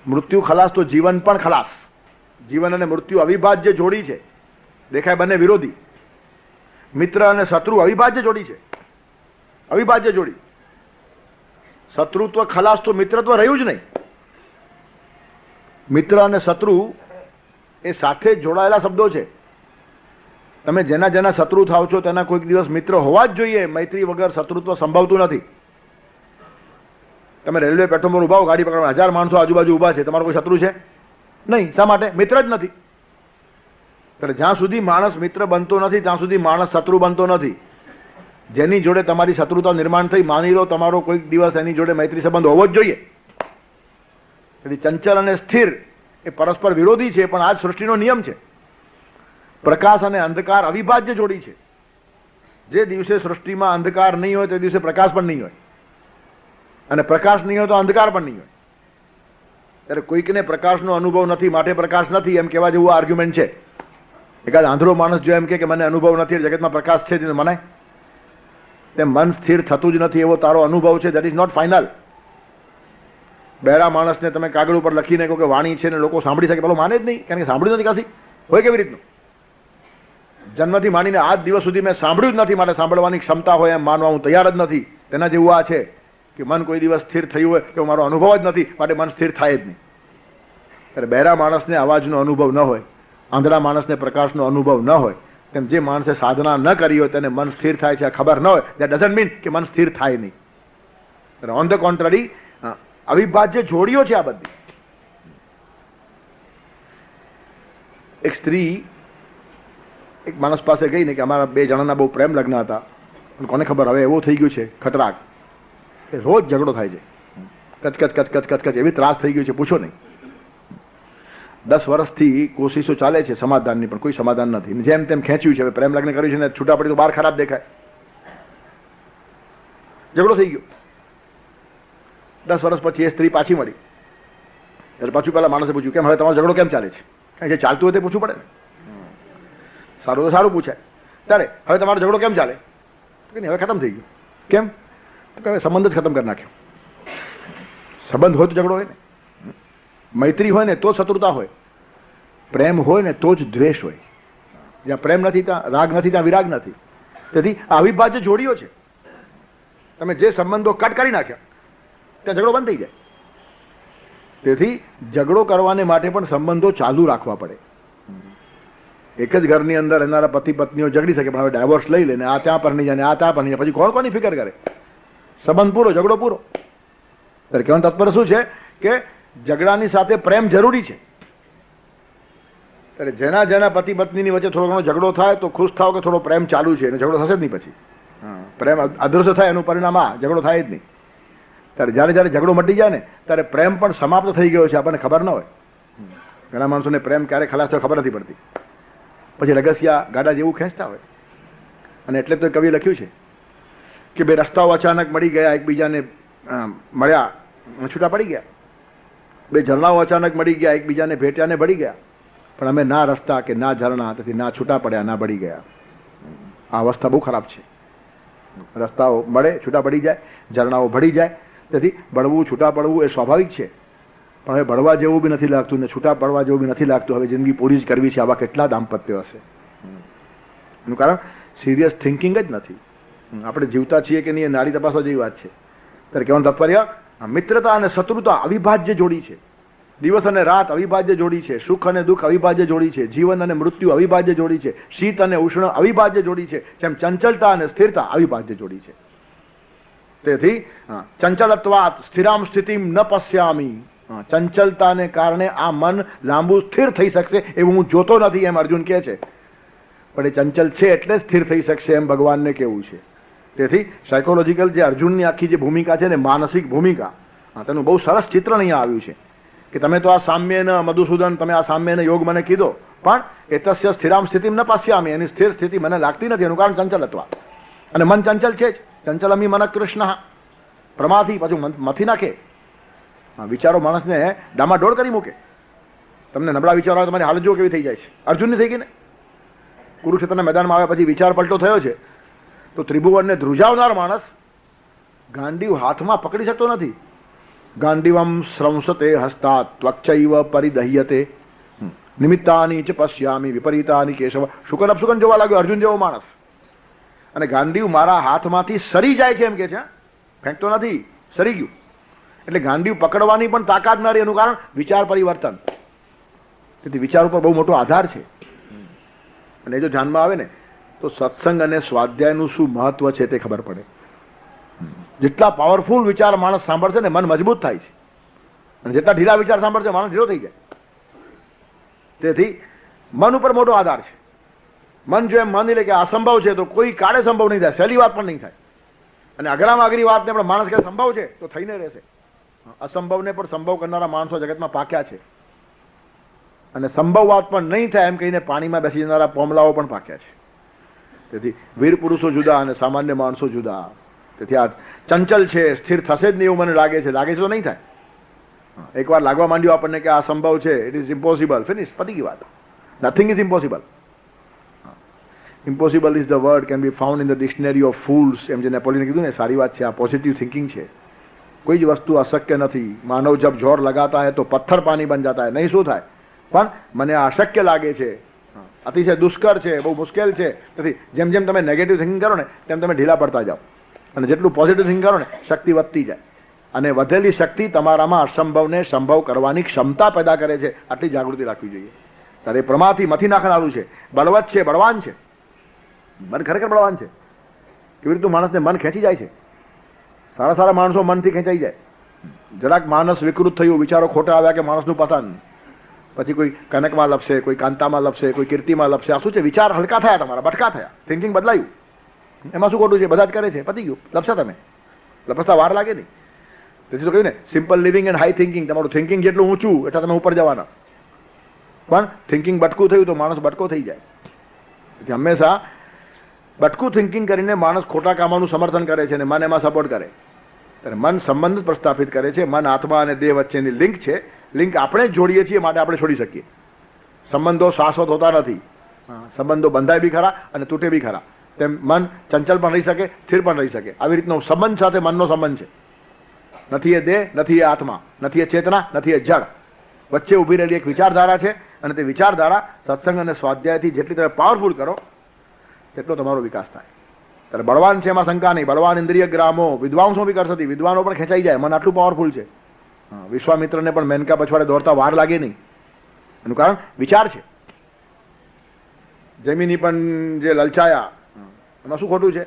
મૃત્યુ ખલાસ તો જીવન પણ ખલાસ. જીવન અને મૃત્યુ અવિભાજ્ય જોડી છે. દેખાય બંને વિરોધી. મિત્ર અને શત્રુ અવિભાજ્ય જોડી છે, અવિભાજ્ય જોડી. શત્રુત્વ ખલાસ તો મિત્રત્વ રહ્યું જ નહીં. મિત્ર અને શત્રુ એ સાથે જોડાયેલા શબ્દો છે. તમે જેના જેના શત્રુ થાવ છો તેના કોઈક દિવસ મિત્ર હોવા જ જોઈએ. મૈત્રી વગર શત્રુત્વ સંભવતું નથી. તમે રેલવે પ્લેટફોર્મ પર ઉભા હો, ગાડી પકડવા 1000 માણસો આજુબાજુ ઉભા છે, તમારો કોઈ શત્રુ છે નહીં. શા માટે? મિત્ર જ નથી. એટલે જ્યાં સુધી માણસ મિત્ર બનતો નથી ત્યાં સુધી માણસ શત્રુ બનતો નથી. જેની જોડે તમારી શત્રુતા નિર્માણ થઈ, માની લો તમારો કોઈક દિવસ એની જોડે મૈત્રી સંબંધ હોવો જ જોઈએ. તેથી ચંચલ અને સ્થિર એ પરસ્પર વિરોધી છે, પણ આ જ સૃષ્ટિનો નિયમ છે. પ્રકાશ અને અંધકાર અવિભાજ્ય જોડી છે. જે દિવસે સૃષ્ટિમાં અંધકાર નહીં હોય તે દિવસે પ્રકાશ પણ નહીં હોય, અને પ્રકાશ નહીં હોય તો અંધકાર પણ નહીં હોય. ત્યારે કોઈકને પ્રકાશનો અનુભવ નથી માટે પ્રકાશ નથી એમ કહેવા જેવું આર્ગ્યુમેન્ટ છે. એકાદ આંધળો માણસ જો એમ કે મને અનુભવ નથી, જગતમાં પ્રકાશ છે મને, તે મન સ્થિર થતું જ નથી એવો તારો અનુભવ છે. That is not final. બહેરા માણસને તમે કાગળ ઉપર લખીને કહો કે વાણી છે ને લોકો સાંભળી શકે, પેલો માને જ નહીં, કારણ કે સાંભળ્યું નથી કાશી. હોય કેવી રીતનું? જન્મથી માનીને આજ દિવસ સુધી મેં સાંભળ્યું જ નથી, માટે સાંભળવાની ક્ષમતા હોય એમ માનવા હું તૈયાર જ નથી. તેના જેવું આ છે કે મન કોઈ દિવસ સ્થિર થયું હોય કે મારો અનુભવ જ નથી માટે મન સ્થિર થાય જ નહીં. ત્યારે બહેરા માણસને અવાજનો અનુભવ ન હોય, આંધળા માણસને પ્રકાશનો અનુભવ ન હોય, તેમ જે માણસે સાધના ન કરી હોય તેને મન સ્થિર થાય છે આ ખબર ન હોય, દેટ ડઝન્ટ મીન કે મન સ્થિર થાય નહીં. ઓન ધ કોન્ટ્રરી અવિભાજ્ય જોડીઓ છે આ બધી. એક સ્ત્રી એક માણસ પાસે ગઈ ને કે અમારા 2 જણાના બહુ પ્રેમ લગ્ન હતા, પણ કોને ખબર હવે એવું થઈ ગયું છે ખટરાક, રોજ ઝઘડો થાય છે, કચકચ કચકચ કચકચ એવી ત્રાસ થઈ ગયું છે પૂછો નહીં. 10 વર્ષથી કોશિશો ચાલે છે સમાધાનની, પણ કોઈ સમાધાન નથી. જેમ તેમ ખેંચ્યું છે, હવે પ્રેમ લગ્ન કર્યું છે ને છૂટા પડી તો બહાર ખરાબ દેખાય. ઝઘડો થઈ ગયો. 10 વર્ષ પછી એ સ્ત્રી પાછી મળી. એટલે પાછું પેલા માણસે પૂછ્યું કેમ હવે તમારો ઝઘડો કેમ ચાલે છે? જે ચાલતું હોય તે પૂછવું પડે ને. સારું તો સારું પૂછાય. ત્યારે હવે તમારો ઝઘડો કેમ ચાલે? તો કે નહીં, હવે ખતમ થઈ ગયો. કેમ? તો કે હવે સંબંધ જ ખતમ કરી નાખ્યો. સંબંધ હોય તો ઝઘડો હોય ને, મૈત્રી હોય ને તો શત્રુતા હોય, પ્રેમ હોય ને તો જ દ્વેષ હોય. જ્યાં પ્રેમ નથી ત્યાં રાગ નથી, ત્યાં વિરાગ નથી. તેથી આ અવિભાજ્ય જોડીઓ છે. તમે જે સંબંધો કટ કરી નાખ્યા ત્યાં ઝઘડો બંધ થઈ જાય. તેથી ઝઘડો કરવાને માટે પણ સંબંધો ચાલુ રાખવા પડે. એક જ ઘરની અંદર રહેનારા પતિ પત્નીઓ ઝઘડી શકે, પણ હવે ડાયવોર્સ લઈ લે ને આ ત્યાં પરણી જાય ને આ ત્યાં પરણી જાય, પછી કોણ કોની ફિકર કરે? સંબંધ પૂરો, ઝઘડો પૂરો. ત્યારે કહેવાનું તાત્પર્ય શું છે કે ઝઘડાની સાથે પ્રેમ જરૂરી છે. ત્યારે જેના જેના પતિ પત્નીની વચ્ચે થોડો ઘણો ઝઘડો થાય તો ખુશ થાવ કે થોડો પ્રેમ ચાલુ છે, અને ઝઘડો થશે જ નહીં. પછી પ્રેમ અદૃશ્ય થાય એનું પરિણામ આ ઝઘડો થાય જ નહીં. ત્યારે જ્યારે જ્યારે ઝઘડો મટી જાય ને ત્યારે પ્રેમ પણ સમાપ્ત થઈ ગયો છે, આપણને ખબર ન હોય. ઘણા માણસોને પ્રેમ ક્યારે ખલાસ થયો ખબર નથી પડતી. પછી રગસિયા ગાડા જેવું ખેંચતા હોય. અને એટલે તો કવિએ લખ્યું છે કે બે રસ્તાઓ અચાનક મળી ગયા, એકબીજાને મળ્યા છૂટા પડી ગયા. બે ઝરણાઓ અચાનક મળી ગયા, એકબીજાને ભેટ્યા ને બળી ગયા. પણ અમે ના રસ્તા કે ના ઝરણા, તેથી ના છૂટા પડ્યા ના બળી ગયા. આ અવસ્થા બહુ ખરાબ છે. રસ્તાઓ મળે, છૂટા પડી જાય, ઝરણાઓ ભળી જાય. તેથી બળવું છૂટા પડવું એ સ્વાભાવિક છે. પણ હવે બળવા જેવું બી નથી લાગતું ને છૂટા પડવા જેવું બી નથી લાગતું. હવે જિંદગી પૂરી જ કરવી છે. આવા કેટલા દાંપત્યો હશે? એનું કારણ સિરિયસ થિંકિંગ જ નથી. આપણે જીવતા છીએ કે નહીં એ નાડી તપાસવા જેવી વાત છે. ત્યારે કહેવાનું તાત્પર્ય, મિત્રતા અને શત્રુતા અવિભાજ્ય જોડી છે. દિવસ અને રાત અવિભાજ્ય જોડી છે. સુખ અને દુઃખ અવિભાજ્ય જોડી છે. જીવન અને મૃત્યુ અવિભાજ્ય જોડી છે. શીત અને ઉષ્ણ અવિભાજ્ય જોડી છે. જેમ ચંચલતા અને સ્થિરતા અવિભાજ્ય જોડી છે. તેથી ચંચલત્વાત સ્થિરામ સ્થિતિમ ન પશ્યામી. ચંચલતાને કારણે આ મન લાંબુ સ્થિર થઈ શકશે એવું હું જોતો નથી, એમ અર્જુન કહે છે. પણ એ ચંચલ છે એટલે સ્થિર થઈ શકશે એમ ભગવાનને કેવું છે. તેથી સાયકોલોજીકલ જે અર્જુનની આખી જે ભૂમિકા છે ને, માનસિક ભૂમિકા, તેનું બહુ સરસ ચિત્રણ અહીંયા આવ્યું છે કે તમે તો આ સામ્ય ન મધુસૂદન, તમે આ સામ્ય ને યોગ મને કીધો, પણ એતસ્ય સ્થિરામ સ્થિતિમ ન પશ્યામી, એની સ્થિર સ્થિતિ મને લાગતી નથી. એનું કારણ ચંચલત્વા. અને મન ચંચલ છે જ. ચંચલમી મન કૃષ્ણ પ્રમાથી પાછું મથી નાખે. વિચારો માણસને ડામાડોળ કરી મૂકે. તમને નબળા વિચારો આવે તમારી હાલત જો કેવી થઈ જાય છે. અર્જુનની થઈ ગઈ ને. કુરુક્ષેત્રના મેદાનમાં આવ્યા પછી વિચાર પલટો થયો છે તો ત્રિભુવનને ધ્રુજાવનાર માણસ ગાંડીવ હાથમાં પકડી શકતો નથી. ગાંડીવમ શ્રંસતે હસ્તાત ત્વક્ચૈવ પરિદહ્યતે નિમિત્તાની ચ પશ્યામી વિપરીતાની કેશવ. શુકન અપશુકન જોવા લાગ્યો અર્જુન જેવો માણસ. અને ગાંડીવ મારા હાથમાંથી સરી જાય છે એમ કે છે. ફેંકતો નથી, સરી ગયું. એટલે ગાંડીવ પકડવાની પણ તાકાત ન રહી. એનું કારણ વિચાર પરિવર્તન. તેથી વિચાર ઉપર બહુ મોટો આધાર છે. અને એ જો ધ્યાનમાં આવે ને તો સત્સંગ અને સ્વાધ્યાયનું શું મહત્વ છે તે ખબર પડે. જેટલા પાવરફુલ વિચાર માણસ સાંભળશે ને મન મજબૂત થાય છે, અને જેટલા ઢીલા વિચાર સાંભળશે માણસ ઢીલો થઈ જાય. તેથી મન ઉપર મોટો આધાર છે. મન જો એમ માની લે કે અસંભવ છે તો કોઈ કાળે સંભવ નહીં થાય, સહેલી વાત પણ નહીં થાય. અને અઘરામાં અઘરી વાતને પણ માણસ કે સંભવ છે તો થઈને રહેશે. અસંભવને પણ સંભવ કરનારા માણસો જગતમાં પાક્યા છે. અને સંભવ વાત પણ નહીં થાય એમ કહીને પાણીમાં બેસી જનારા પોમલાઓ પણ પાક્યા છે. તેથી વીર પુરુષો જુદા અને સામાન્ય માણસો જુદા. તેથી આ ચંચલ છે, સ્થિર થશે જ નહીં એવું મને લાગે છે. લાગે છે તો નહીં થાય. એકવાર લાગવા માંડ્યું આપણને કે આ સંભવ છે, ઇટ ઇઝ ઇમ્પોસિબલ, ફિનિશ, પતી ગઈ વાત. Nothing is impossible. Impossible is the word can be found in the dictionary of fools. એમ જે નેપોલિયને કીધું ને, સારી વાત છે. આ પોઝિટિવ થિંકિંગ છે. કોઈ જ વસ્તુ અશક્ય નથી. માનવ જબ જોર લગાતા હૈ તો પથ્થર પાણી બન જાતા હૈ. નહીં શું થાય? પણ મને આ અશક્ય લાગે છે, અતિશય દુષ્કર છે, બહુ મુશ્કેલ છે. તેથી જેમ જેમ તમે નેગેટિવ થિંકિંગ કરો ને તેમ તમે ઢીલા પડતા જાઓ. અને જેટલું પોઝિટિવ થિંકિંગ કરો ને શક્તિ વધતી જાય. અને વધેલી શક્તિ તમારામાં અસંભવને સંભવ કરવાની ક્ષમતા પેદા કરે છે. આટલી જાગૃતિ રાખવી જોઈએ. ત્યારે પ્રમાથી મથી નાખનારું છે, બળવત છે, બળવાન છે. મન ખરેખર બળવાન છે. કેવી રીતે માણસને મન ખેંચી જાય છે. સારા સારા માણસો મનથી ખેંચાઈ જાય. જરાક માણસ વિકૃત થયું, વિચારો ખોટા આવ્યા કે માણસનું પતન. પછી કોઈ કનકમાં લપશે, કોઈ કાંતામાં લપશે, કોઈ કીર્તિમાં લપશે. આ શું છે? વિચાર હલકા થયા, તમારા બટકા થયા, થિંકિંગ બદલાયું. એમાં શું ખોટું છે? બધા જ કરે છે, પતી ગયું. લપશે તમે, લપસતા વાર લાગે નહીં. તેથી તો કહ્યું ને, simple living and high thinking. તમારું થિંકિંગ જેટલું ઊંચું એટલા તમે ઉપર જવાના. પણ થિંકિંગ બટકું થયું તો માણસ બટકો થઈ જાય. તેથી હંમેશા બટકું થિંકિંગ કરીને માણસ ખોટા કામોનું સમર્થન કરે છે અને મન એમાં સપોર્ટ કરે. ત્યારે મન સંબંધ પ્રસ્થાપિત કરે છે. મન આત્મા અને દેહ વચ્ચેની લિંક છે. લિંક આપણે જ જોડીએ છીએ, માટે આપણે છોડી શકીએ. સંબંધો શાશ્વત હોતા નથી. સંબંધો બંધાય બી ખરા અને તૂટે બી ખરા. તેમ મન ચંચલ પણ રહી શકે, સ્થિર પણ રહી શકે. આવી રીતનો સંબંધ સાથે મનનો સંબંધ છે. નથી એ દેહ, નથી એ આત્મા, નથી એ ચેતના, નથી એ જળ. વચ્ચે ઊભી રહેલી એક વિચારધારા છે અને તે વિચારધારા સત્સંગ અને સ્વાધ્યાયથી જેટલી તમે પાવરફુલ કરો તેટલો તમારો વિકાસ થાય. ત્યારે બળવાન છે એમાં શંકા નહીં. બળવાન ઇન્દ્રિય ગ્રામો વિદ્વાંસો બી કરશે, વિદ્વાનો પણ ખેંચાઈ જાય. મન આટલું પાવરફુલ છે. વિશ્વામિત્રને પણ મેનકા પછવાડે દોડતા વાર લાગે નહીં. એનું કારણ વિચાર છે. જમીની પણ જે લલચાયા એમાં શું ખોટું છે?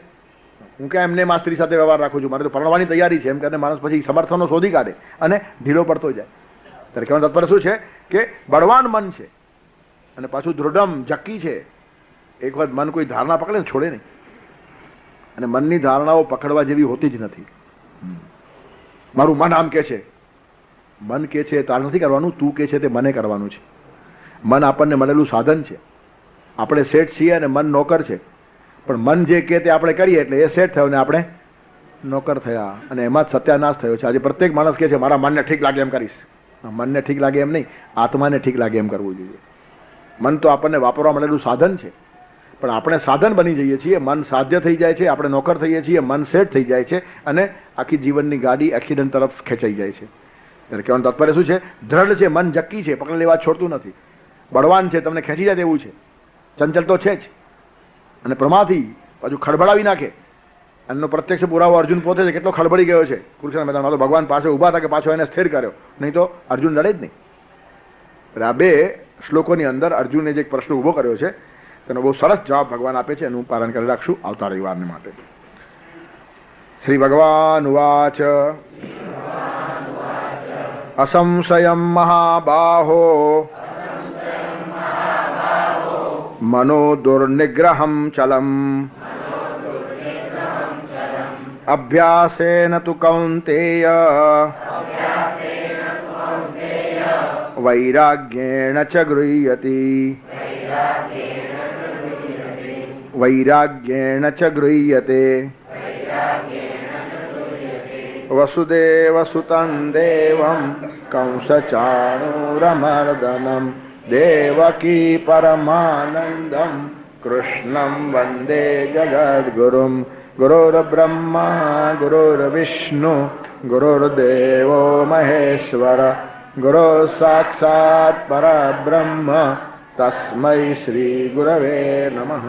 હું ક્યાં એમને માં સ્ત્રી સાથે વ્યવહાર રાખું છું, મારે તો પરણવાની તૈયારી છે એમ કરીને માણસ પછી સમર્થનો શોધી કાઢે અને ઢીલો પડતો જાય. ત્યારે કહેવાનું તાત્પર્ય શું છે કે બળવાન મન છે અને પાછું દૃઢમ જક્કી છે. એક વખત મન કોઈ ધારણા પકડે ને છોડે નહીં. અને મનની ધારણાઓ પકડવા જેવી હોતી જ નથી. મારું મન આમ કે છે, મન કે છે તાર નથી કરવાનું, તું કે છે તે મને કરવાનું છે. મન આપણને મળેલું સાધન છે. આપણે સેટ છીએ અને મન નોકર છે. પણ મન જે કે તે આપણે કરીએ એટલે એ સેટ થયો ને આપણે નોકર થયા અને એમાં જ સત્યાનાશ થયો છે. આજે પ્રત્યેક માણસ કહે છે મારા મનને ઠીક લાગે એમ કરીશ. મનને ઠીક લાગે એમ નહીં, આત્માને ઠીક લાગે એમ કરવું જોઈએ. મન તો આપણને વાપરવા મળેલું સાધન છે, પણ આપણે સાધન બની જઈએ છીએ. મન સાધ્ય થઈ જાય છે, આપણે નોકર થઈએ છીએ, મન સેટ થઈ જાય છે અને આખી જીવનની ગાડી એક્સિડન્ટ તરફ ખેંચાઈ જાય છે. ત્યારે કહેવાનું તાત્પર્ય શું છે? દ્રઢ છે, મન જક્કી છે, પકડી લેવા છોડતું નથી. બળવાન છે, તમને ખેંચી જાય તેવું છે. ચંચલ તો છે જ અને પ્રમાથી પાછું ખડબડાવી નાખે. એનો પ્રત્યક્ષ પુરાવો અર્જુન પોતે છે. કેટલો ખડબડી ગયો છે કુરુક્ષેત્ર મેદાનમાં. તો ભગવાન પાસે ઉભા હતા કે પાછો એને સ્થિર કર્યો, નહીં તો અર્જુન લડે જ નહીં. આ બે શ્લોકોની અંદર અર્જુને જે એક પ્રશ્ન ઉભો કર્યો છે તેનો બહુ સરસ જવાબ ભગવાન આપે છે. એનું પારણ કરી રાખશું આવતા રવિવારને માટે. શ્રી ભગવાન ઉવાચ અસંશયમ મહાબાહો મનો દુર્નિગ્રહમ ચલમ અભ્યાસેન તુ કૌંતેય વૈરાગ્યેણ ચ ગૃહ્યતિ વૈરાગ્યેણ ચ ગૃહ્યતે વસુદેવ સુતં દેવં કંસચાણૂરમર્દનમ દેવકી પરમાનંદમ કૃષ્ણં વંદે જગદ્ગુરુમ ગુરુર્બ્રહ્મા ગુરુર્વિષ્ણુ ગુરુર્દેવો મહેશ્વર ગુરુ સાક્ષાત પરબ્રહ્મ તસ્મૈ શ્રી ગુરવે નમઃ.